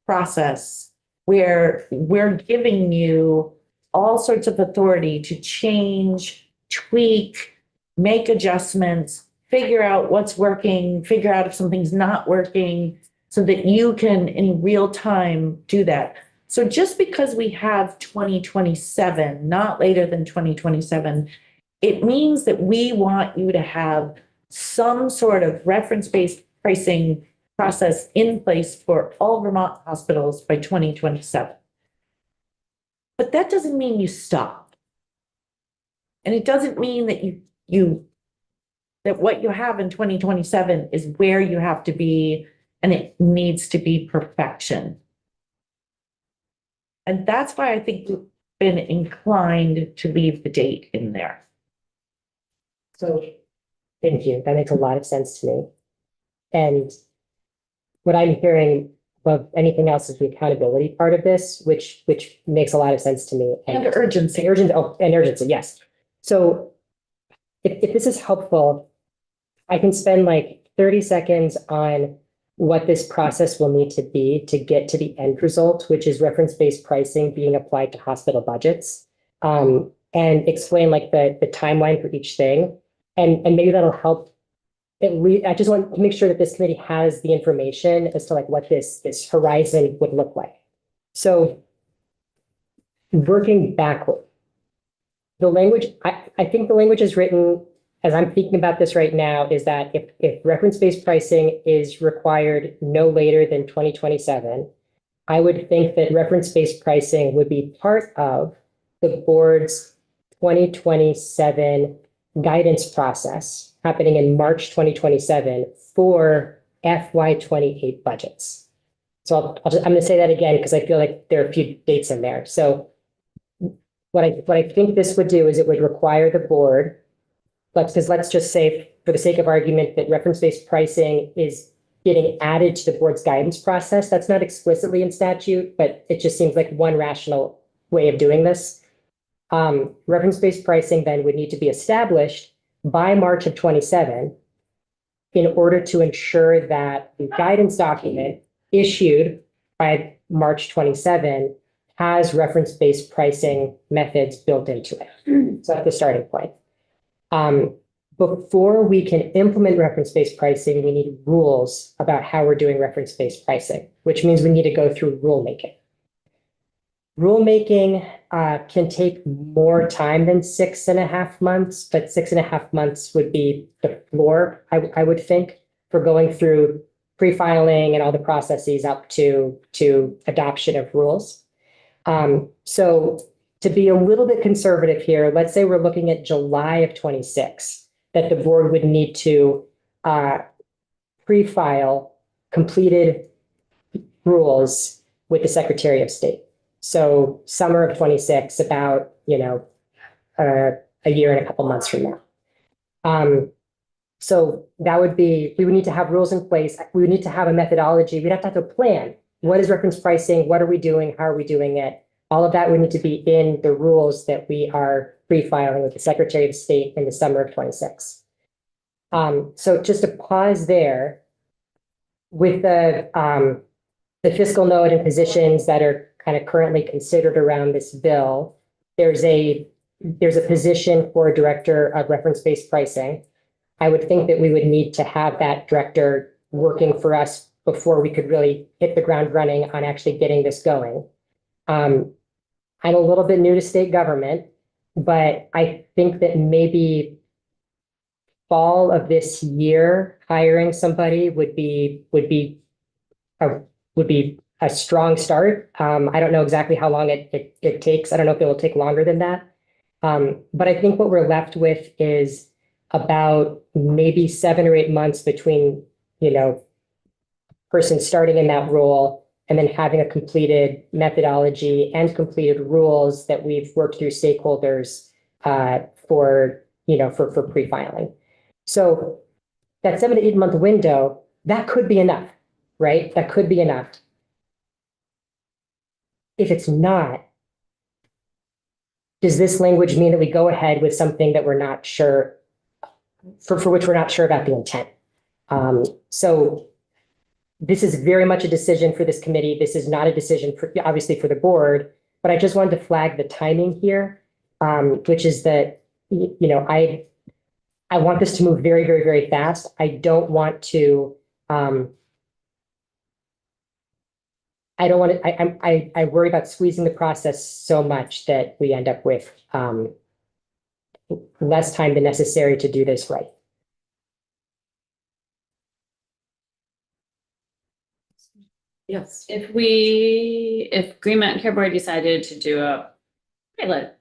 process where we're giving you all sorts of authority to change, tweak, make adjustments figure out what's working, figure out if something's not working, so that you can in real time do that. So just because we have 2027, not later than 2027, it means that we want you to have some sort of reference-based pricing process in place for all Vermont hospitals by 2027. But that doesn't mean you stop. And it doesn't mean that that what you have in 2027 is where you have to be, and it needs to be perfection. And that's why I think we've been inclined to leave the date in there. So, thank you. That makes a lot of sense to me. And what I'm hearing above anything else is the accountability part of this, which makes a lot of sense to me. And urgency. And urgency, yes. So if this is helpful, I can spend like 30 seconds on what this process will need to be to get to the end result, which is reference-based pricing being applied to hospital budgets, and explain like the timeline for each thing. And maybe that'll help. I just want to make sure that this committee has the information as to like what this horizon would look like. So working backward, the language, I think the language is written, as I'm thinking about this right now, is that if reference-based pricing is required no later than 2027, I would think that reference-based pricing would be part of the board's 2027 guidance process happening in March 2027 for FY28 budgets. So I'm going to say that again because I feel like there are a few dates in there. So what I think this would do is it would require the board, let's just say for the sake of argument that reference-based pricing is getting added to the board's guidance process. That's not explicitly in statute, but it just seems like one rational way of doing this. Reference-based pricing then would need to be established by March of 27 in order to ensure that the guidance document issued by March 27 has reference-based pricing methods built into it. So that's the starting point. Before we can implement reference-based pricing, we need rules about how we're doing reference-based pricing, which means we need to go through rulemaking. Rulemaking can take more time than 6.5 months, but 6.5 months would be the floor, I would think, for going through pre-filing and all the processes up to adoption of rules. So to be a little bit conservative here, let's say we're looking at July of 26, that the board would need to pre-file completed rules with the Secretary of State. So summer of 26, about, a year and a couple months from now. So that would be, we would need to have rules in place. We would need to have a methodology. We'd have to have a plan. What is reference pricing? What are we doing? How are we doing it? All of that would need to be in the rules that we are pre-filing with the Secretary of State in the summer of 26. So just to pause there, with the fiscal note and positions that are kind of currently considered around this bill, there's a position for a director of reference-based pricing. I would think that we would need to have that director working for us before we could really hit the ground running on actually getting this going. I'm a little bit new to state government, but I think that maybe fall of this year, hiring somebody would be a strong start. I don't know exactly how long it takes. I don't know if it will take longer than that. But I think what we're left with is about maybe 7 or 8 months between, person starting in that role and then having a completed methodology and completed rules that we've worked through stakeholders for pre-filing. So that 7 to 8 month window, that could be enough, right? That could be enough. If it's not, does this language mean that we go ahead with something that we're not sure, for which we're not sure about the intent? So this is very much a decision for this committee. This is not a decision obviously for the board, but I just wanted to flag the timing here, which is that, I want this to move very, very, very fast. I don't want to, I don't want to, I worry about squeezing the process so much that we end up with, less time than necessary to do this right. Yes. If Green Mountain Care Board decided to do a pilot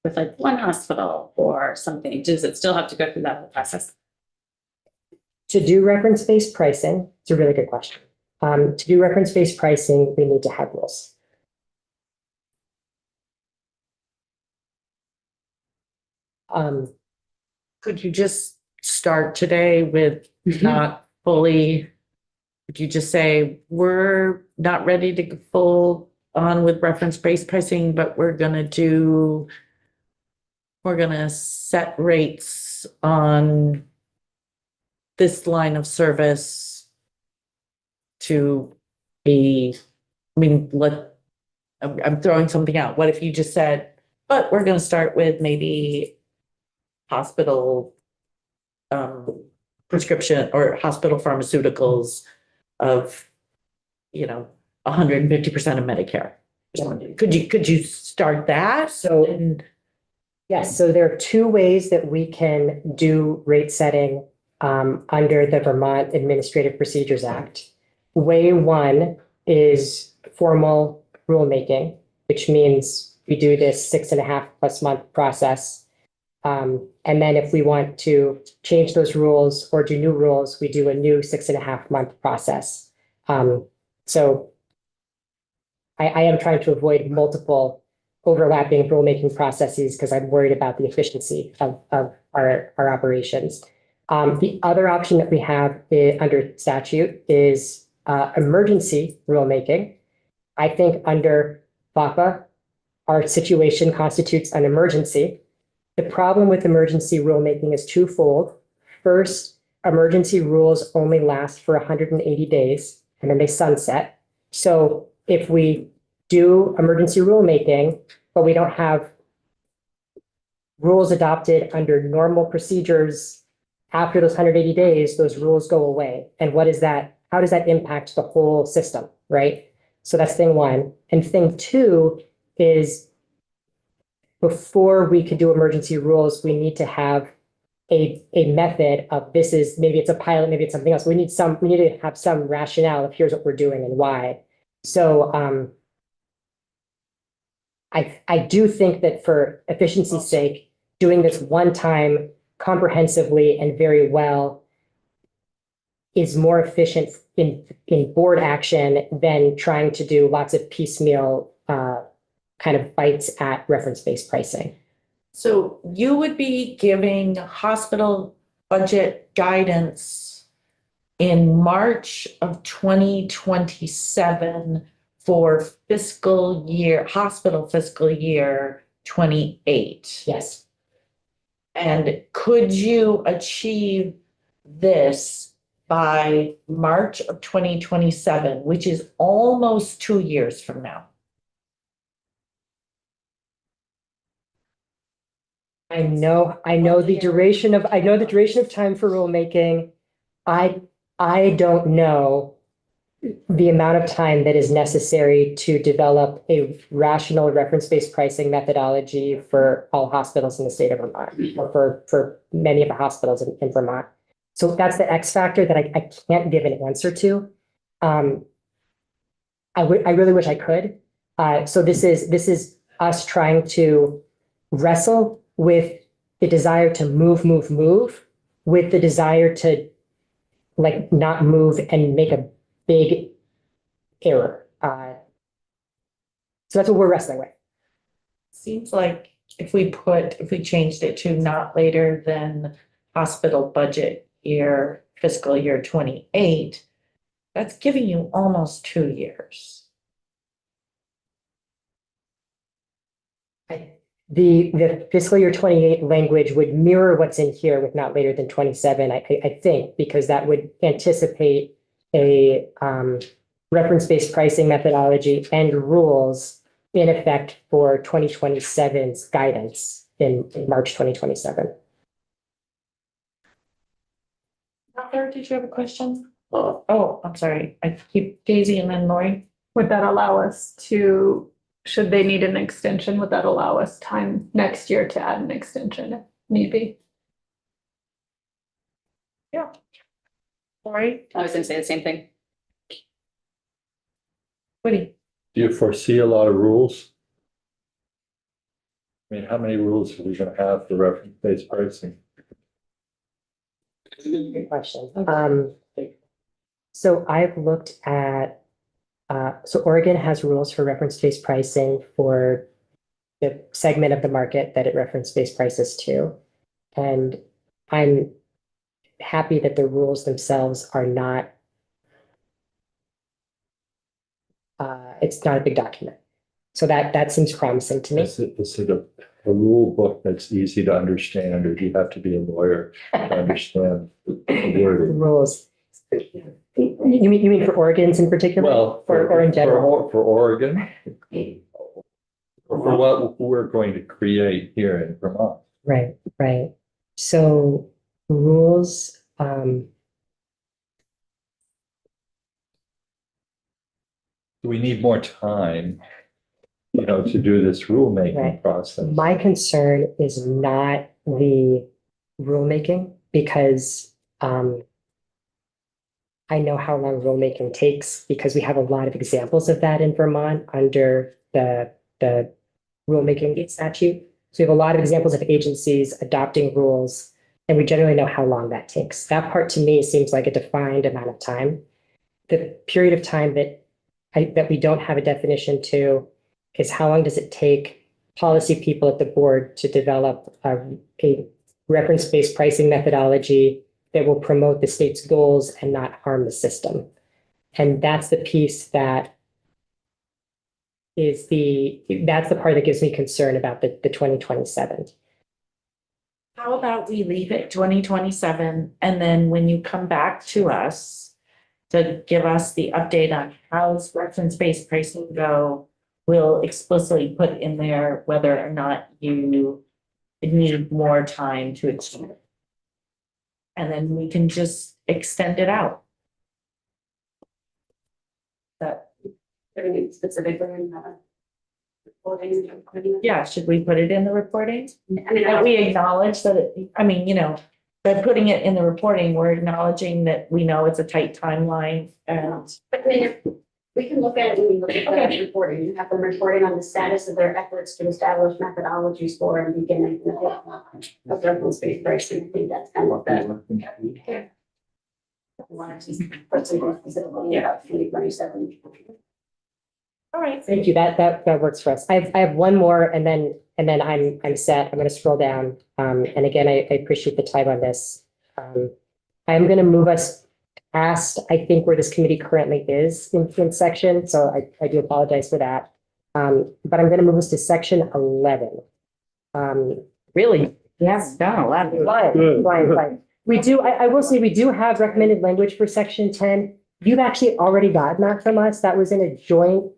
with like one hospital or something, does it still have to go through that whole process? To do reference-based pricing, it's a really good question. To do reference-based pricing, we need to have rules. Could you just start today with not fully, could you just say, we're not ready to go full on with reference-based pricing, but we're gonna set rates on this line of service to be, I mean, I'm throwing something out. What if you just said, but we're gonna start with maybe hospital prescription or hospital pharmaceuticals of, 150% of Medicare. Could you start that? So- And Yes, so there are two ways that we can do rate setting under the Vermont Administrative Procedures Act. Way one is formal rulemaking, which means we do this 6.5+ month process. And then if we want to change those rules or do new rules, we do a new 6.5 month process. So I am trying to avoid multiple overlapping rulemaking processes because I'm worried about the efficiency of our operations. The other option that we have under statute is emergency rulemaking. I think under FAPA, our situation constitutes an emergency. The problem with emergency rulemaking is twofold. First, emergency rules only last for 180 days and then they sunset. So if we do emergency rulemaking, but we don't have rules adopted under normal procedures after those 180 days, those rules go away. And what is that? How does that impact the whole system, right? So that's thing one. And thing two is before we could do emergency rules, we need to have a method of this is, maybe it's a pilot, maybe it's something else. We need to have some rationale of here's what we're doing and why. So I do think that for efficiency's sake, doing this one time comprehensively and very well is more efficient in board action than trying to do lots of piecemeal kind of bites at reference-based pricing. so you would be giving hospital budget guidance in March of 2027 for hospital fiscal year 28. Yes. And could you achieve this by March of 2027, which is almost 2 years from now? I know the duration of time for rulemaking. I don't know the amount of time that is necessary to develop a rational reference-based pricing methodology for all hospitals in the state of Vermont, or for many of the hospitals in Vermont. So that's the X factor that I can't give an answer to. I really wish I could. So this is us trying to wrestle with the desire to move, with the desire to like not move and make a big error. So that's what we're wrestling with. Seems like if we changed it to not later than hospital budget year, fiscal year 28, that's giving you almost 2 years. The fiscal year 28 language would mirror what's in here with not later than 27, I think, because that would anticipate a reference-based pricing methodology and rules in effect for 2027's guidance in March 2027. Heather, did you have a question? Oh, I'm sorry. I keep Daisy and then Lori. Would that allow us to, should they need an extension, would that allow us time next year to add an extension if need be? Lori, I was gonna say the same thing. Woody. Do you foresee a lot of rules? I mean, how many rules are we gonna have for reference-based pricing? Good question. So I've looked at, so Oregon has rules for reference-based pricing for the segment of the market that it reference-based prices to. And I'm happy that the rules themselves are not, it's not a big document. So that seems promising to me. Is it a rule book that's easy to understand, or do you have to be a lawyer to understand the wording? Rules. You mean for Oregon's in particular? Well, Or in general? For Oregon, or for what we're going to create here in Vermont. Right, right. So rules, We need more time, to do this rulemaking Right. process. my concern is not the rulemaking because I know how long rulemaking takes because we have a lot of examples of that in Vermont under the rulemaking statute. So we have a lot of examples of agencies adopting rules, and we generally know how long that takes. That part to me seems like a defined amount of time. The period of time that we don't have a definition to is how long does it take policy people at the board to develop a reference-based pricing methodology that will promote the state's goals and not harm the system. And that's the piece that that's the part that gives me concern about the 2027. How about we leave it 2027, and then when you come back to us to give us the update on how's reference-based pricing go, we'll explicitly put in there whether or not you need more time to achieve it. And then we can just extend it out. That, Everything specifically in the reporting. yeah, should we put it in the reporting? I mean, That we acknowledge that by putting it in the reporting, we're acknowledging that we know it's a tight timeline and. but I mean, we can look at it when we look at the reporting, you have them reporting on the status of their efforts to establish methodologies for and begin of reference-based pricing. I think that's kind of what that. Specifically about 2027. All right. Thank you. That works for us. I have one more and then I'm set. I'm going to scroll down. And again, I appreciate the time on this. I'm going to move us past, I think, where this committee currently is in section. So I do apologize for that. But I'm going to move us to section 11. Really? Yes, done a lot. Fine. We do, I will say, we do have recommended language for section 10. You've actually already gotten that from us. That was in a joint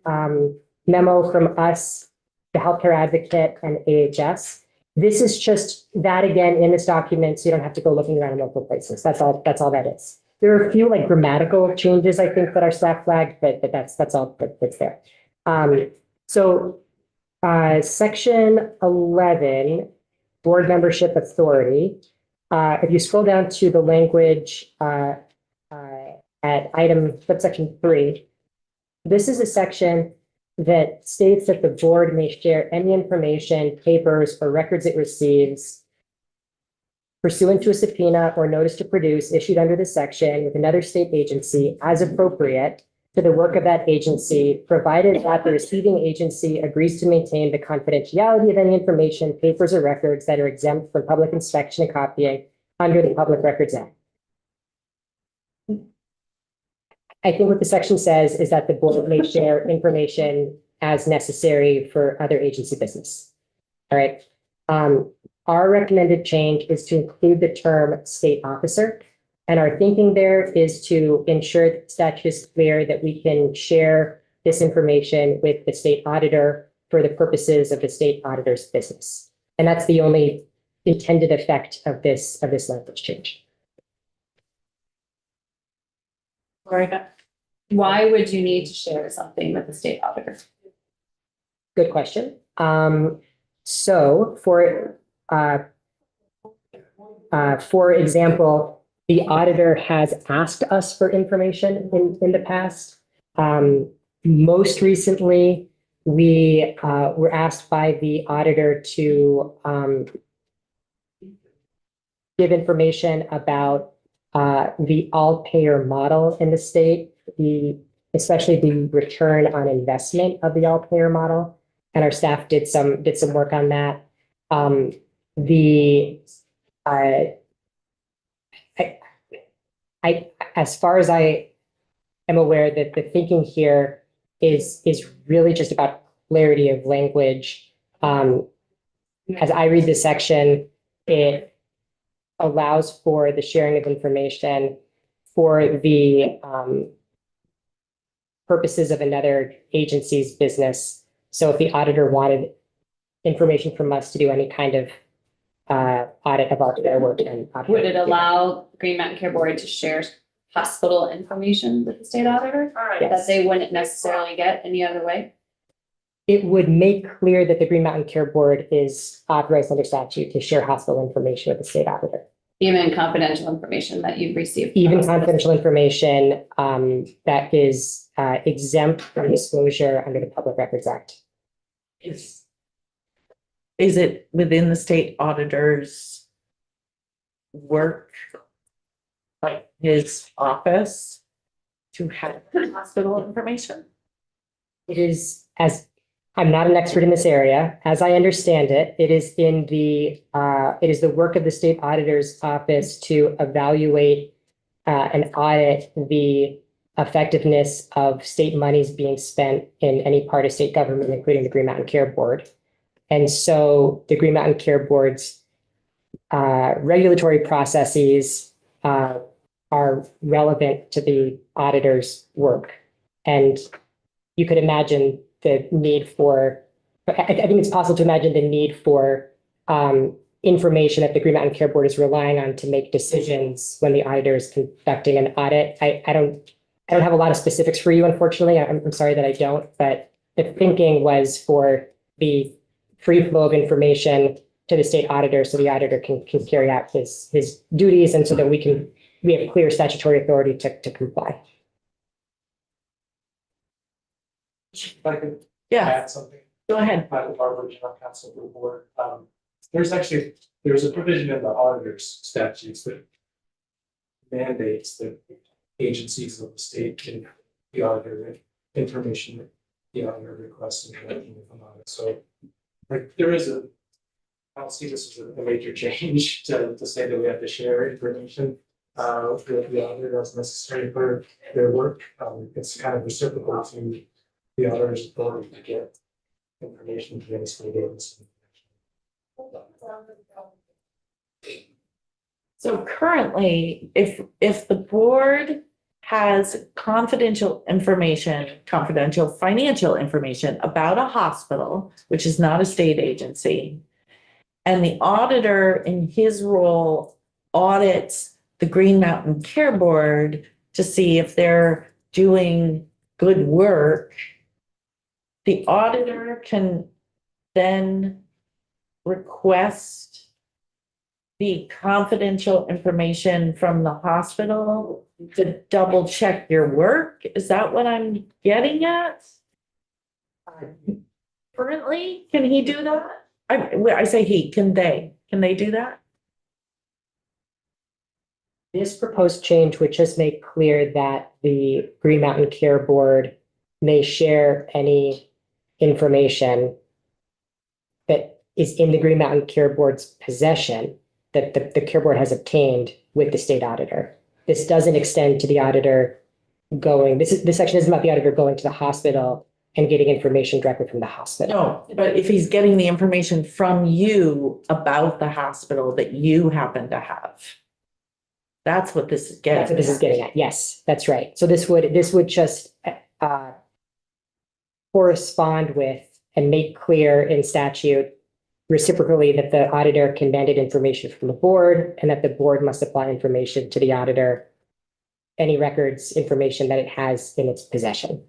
memo from us, the healthcare advocate and AHS. This is just that again in this document, so you don't have to go looking around in multiple places. That's all that is. There are a few like grammatical changes, I think, that are staff flagged, but that's all that's there. So section 11, board membership authority. If you scroll down to the language at item subsection 3, this is a section that states that the board may share any information, papers, or records it receives pursuant to a subpoena or notice to produce issued under this section with another state agency as appropriate to the work of that agency, provided that the receiving agency agrees to maintain the confidentiality of any information, papers, or records that are exempt from public inspection and copying under the Public Records Act. I think what the section says is that the board may share information as necessary for other agency business. All right. Our recommended change is to include the term state officer. And our thinking there is to ensure that the statute is clear that we can share this information with the state auditor for the purposes of the state auditor's business. And that's the only intended effect of this language change. Why would you need to share something with the state auditor? Good question. So for example, the auditor has asked us for information in the past. Most recently, we were asked by the auditor to give information about the all-payer model in the state, especially the return on investment of the all-payer model. And our staff did some work on that. As far as I am aware, that the thinking here is really just about clarity of language. As I read this section, it allows for the sharing of information for the purposes of another agency's business. So if the auditor wanted information from us to do any kind of audit about their work, and Would it allow Green Mountain Care Board to share hospital information with the state auditor? That Yes. they wouldn't necessarily get any other way? It would make clear that the Green Mountain Care Board is authorized under statute to share hospital information with the state auditor. Even confidential information that you've received? Even confidential information that is exempt from disclosure under the Public Records Act. Is it within the state auditor's work, like his office, to have hospital information? It is, as I'm not an expert in this area, as I understand it, it is the work of the state auditor's office to evaluate and audit the effectiveness of state monies being spent in any part of state government, including the Green Mountain Care Board. And so the Green Mountain Care Board's regulatory processes are relevant to the auditor's work. And you could imagine the need for, I think it's possible to imagine the need for information that the Green Mountain Care Board is relying on to make decisions when the auditor is conducting an audit. I don't have a lot of specifics for you, unfortunately. I'm sorry that I don't, but the thinking was for the free flow of information to the state auditor so the auditor can carry out his duties, and so that we have clear statutory authority to comply. If I could Yeah, add something, go ahead. Michael Barber, General Counsel of the Board. There's a provision in the auditor's statutes that mandates that agencies of the state give the auditor information that the auditor requests in connection with an audit. So like I don't see this as a major change to say that we have to share information with the auditor as necessary for their work. It's kind of reciprocal to the auditor's authority to get information to any state agency. So currently, if the board has confidential financial information about a hospital, which is not a state agency, and the auditor in his role audits the Green Mountain Care Board to see if they're doing good work, the auditor can then request the confidential information from the hospital to double check your work? Is that what I'm getting at? Currently, can he do that? I say he, can they do that? This proposed change would just make clear that the Green Mountain Care Board may share any information that is in the Green Mountain Care Board's possession that the Care Board has obtained with the state auditor. This doesn't extend to the auditor this section isn't about the auditor going to the hospital and getting information directly from the hospital. No, but if he's getting the information from you about the hospital that you happen to have. That's what this is getting. That's what this is getting at. Yes, that's right. So this would just correspond with and make clear in statute reciprocally that the auditor can mandate information from the board and that the board must supply information to the auditor any records, information that it has in its possession.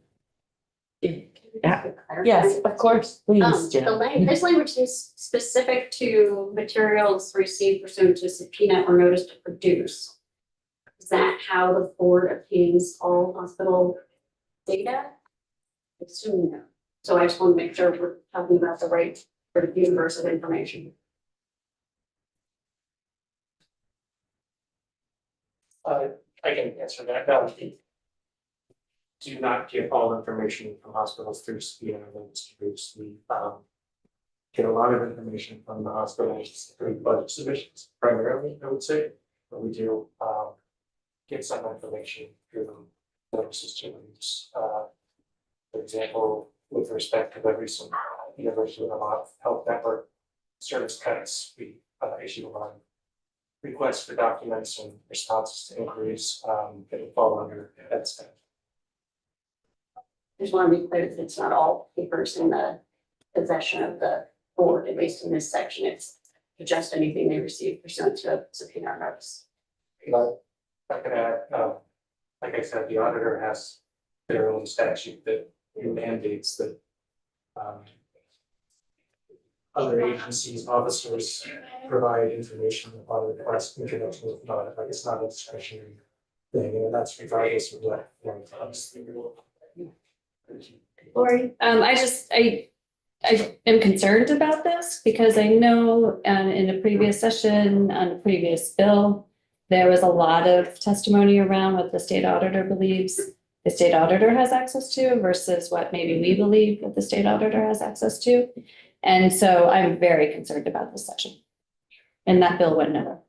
Yes, of course, please, The Jim. this language is specific to materials received pursuant to subpoena or notice to produce. Is that how the board obtains all hospital data? I assume no. So I just want to make sure we're talking about the right sort of universe of information. I can answer that. No, we do not get all information from hospitals through subpoena and distributes. We get a lot of information from the hospitals through budget submissions primarily, I would say. But we do get some information through notices to use. For example, with respect to the recent University of Vermont Health Network service cuts, we issued a lot of requests for documents and responses to inquiries that would fall under that staff. I just want to be clear that it's not all papers in the possession of the board, at least in this section. It's just anything they receive pursuant to subpoena or notice. But I could add, like I said, the auditor has their own statute that mandates that other agencies, officers provide information upon request in connection with audit, like it's not a discretionary thing, and that's regardless of what one comes. Lori, I am concerned about this because I know in a previous session on a previous bill, there was a lot of testimony around what the state auditor believes the state auditor has access to versus what maybe we believe that the state auditor has access to. And so I'm very concerned about this section. And that bill went nowhere.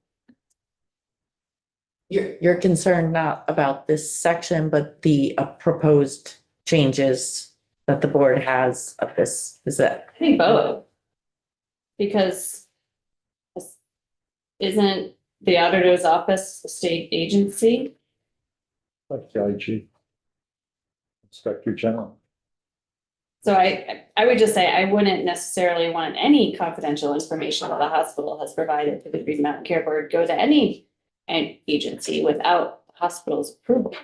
You're concerned not about this section, but the proposed changes that the board has of this, is that? I think both. Because isn't the auditor's office a state agency? Like the IG. Inspector General. So I would just say I wouldn't necessarily want any confidential information that the hospital has provided to the Green Mountain Care Board go to any agency without the hospital's approval.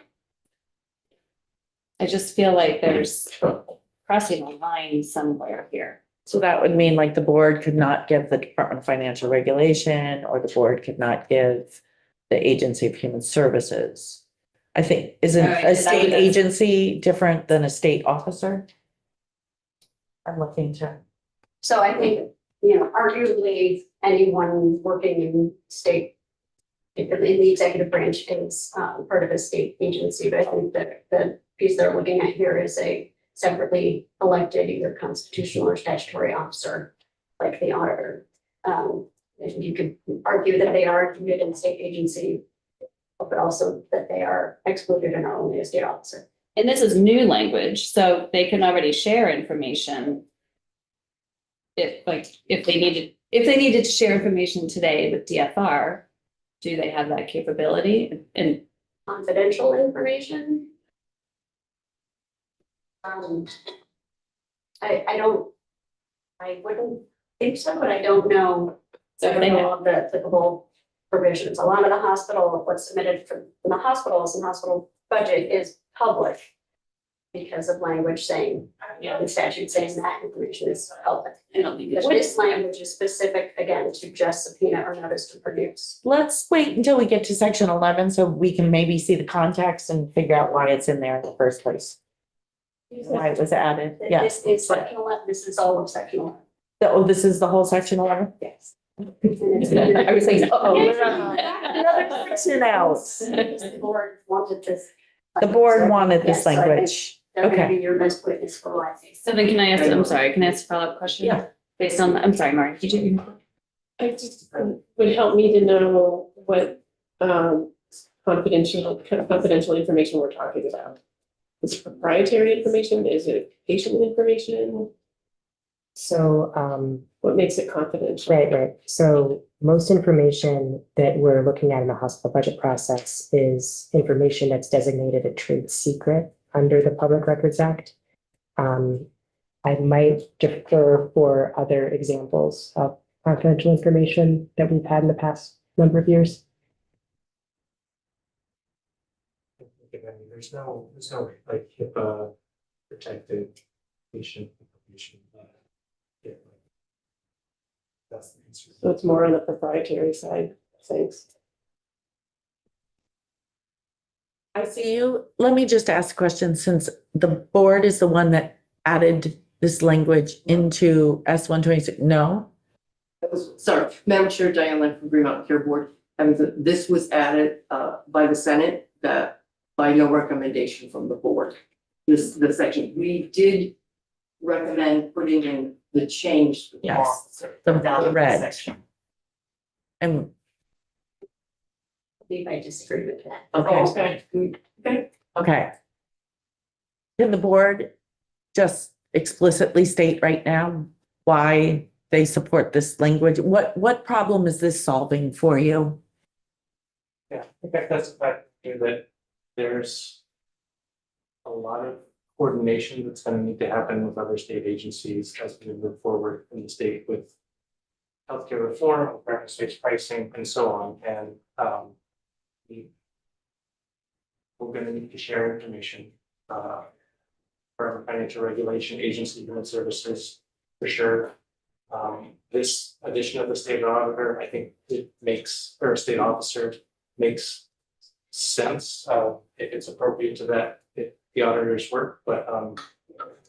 I just feel like there's crossing a line somewhere here. So that would mean like the board could not give the Department of Financial Regulation, or the board could not give the Agency of Human Services. I think, isn't Right, a that state would- agency different than a state officer? I'm looking to. So I think, arguably, anyone working in state, in the executive branch is part of a state agency, but I think that the piece they're looking at here is a separately elected either constitutional or statutory officer, like the auditor. You could argue that they are included in state agency, but also that they are excluded and are only a state officer. And this is new language, so they can already share information. If they needed to share information today with DFR, do they have that capability? And Confidential information. I wouldn't think so, but I don't know. So I don't they know have- all the applicable provisions. A lot of the hospital, what's submitted from the hospitals and hospital budget is public. Because of language saying, the statute saying that information is public. But this language is specific, again, to just subpoena or notice to produce. Let's wait until we get to section 11 so we can maybe see the context and figure out why it's in there in the first place. Why it was added, yes. This is section 11, this is all of section 11. Oh, this is the whole section 11? Yes. I was saying, oh, Yeah. another section else. The board wanted this. The board wanted this Yes, so I think language. They're gonna Okay. be your best witness for life. so then can I ask, I'm sorry, can I ask a follow-up question? Yeah. Based on, I'm sorry, Mark, did you? I just would help me to know what confidential information we're talking about. Is it proprietary information? Is it patient information? So, What makes it confidential? right. So most information that we're looking at in the hospital budget process is information that's designated a trade secret under the Public Records Act. I might defer for other examples of confidential information that we've had in the past number of years. give any, there's no like HIPAA protected patient information. Yeah, like, that's the concern. So it's more on the proprietary side, thanks. I see you. Let me just ask a question, since the board is the one that added this language into S 126. No? Sorry, Madam Chair, Diane Lynn from Greenmount Care Board. And this was added by the Senate that by no recommendation from the board. The section, we did recommend putting in the change. Yes, the red. Section. And I think I disagree with that. okay, okay. Can the board just explicitly state right now why they support this language? What problem is this solving for you? Yeah, I think that's the fact here that there's a lot of coordination that's gonna need to happen with other state agencies as we move forward in the state with healthcare reform, preference-based pricing, and so on, and we're gonna need to share information from financial regulation agency, human services, for sure. This addition of the state auditor, I think it makes, or state officer, makes sense, if it's appropriate to that, if the auditor's work, but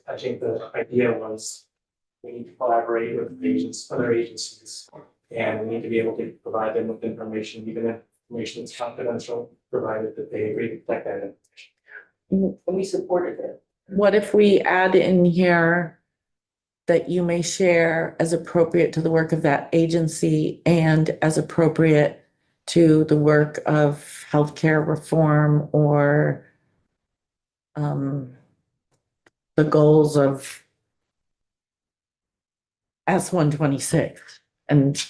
I think the idea was we need to collaborate with other agencies, and we need to be able to provide them with information, even if information is confidential, provided that they agree to protect that information. And we supported it. What if we add in here that you may share as appropriate to the work of that agency and as appropriate to the work of healthcare reform or the goals of S 126? And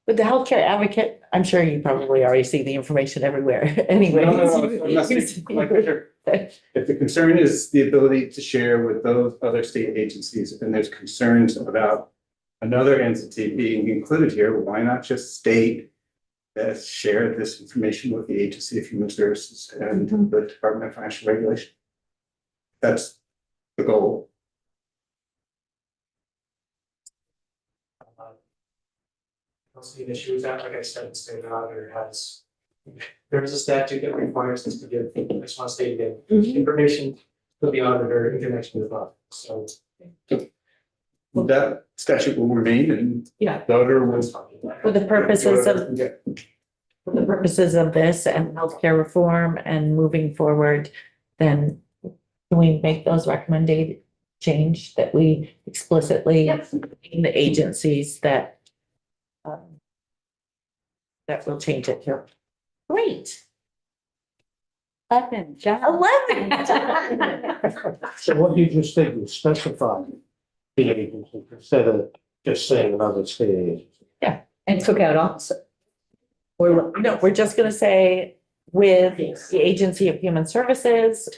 with the healthcare advocate, I'm sure you probably already see the information everywhere anyway. If the concern is the ability to share with those other state agencies, and there's concerns about another entity being included here, why not just state that share this information with the Agency of Human Services and the Department of Financial Regulation? That's the goal. I don't see an issue with that. Like I said, the state auditor has, there is a statute that requires us to give, I just want to state again, information to the auditor in connection with that. So That statute will remain and Yeah. the auditor will. For the purposes of Yeah. for the purposes of this and healthcare reform and moving forward, then can we make those recommended change that we explicitly in the agencies that that will change it here? Great. 11. So what you just did was specify the agency instead of just saying another state agency. And took out officer. Or, no, we're just gonna say with the Agency of Human Services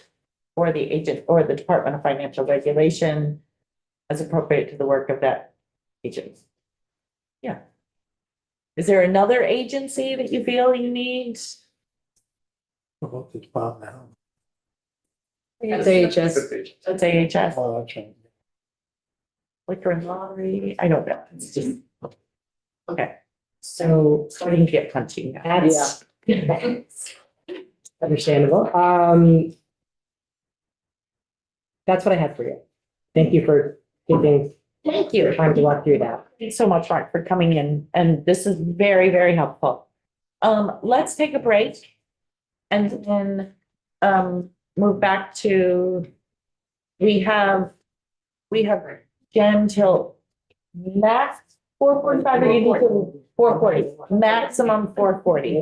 or the agent or the Department of Financial Regulation as appropriate to the work of that agency. Yeah. Is there another agency that you feel you need? About the department. That's AHS. Let's say AHS, Oh, that's right. liquor and lottery, I don't know, it's just. Okay, So starting to get punchy now. that's understandable. That's what I had for you. Thank you for giving Thank you. time to walk through that. Thanks so much, Mark, for coming in, and this is very, very helpful. Let's take a break and then move back to, we have Jen till max 4:45, or you need to 4:40, maximum 4:40.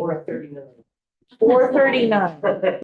4:39.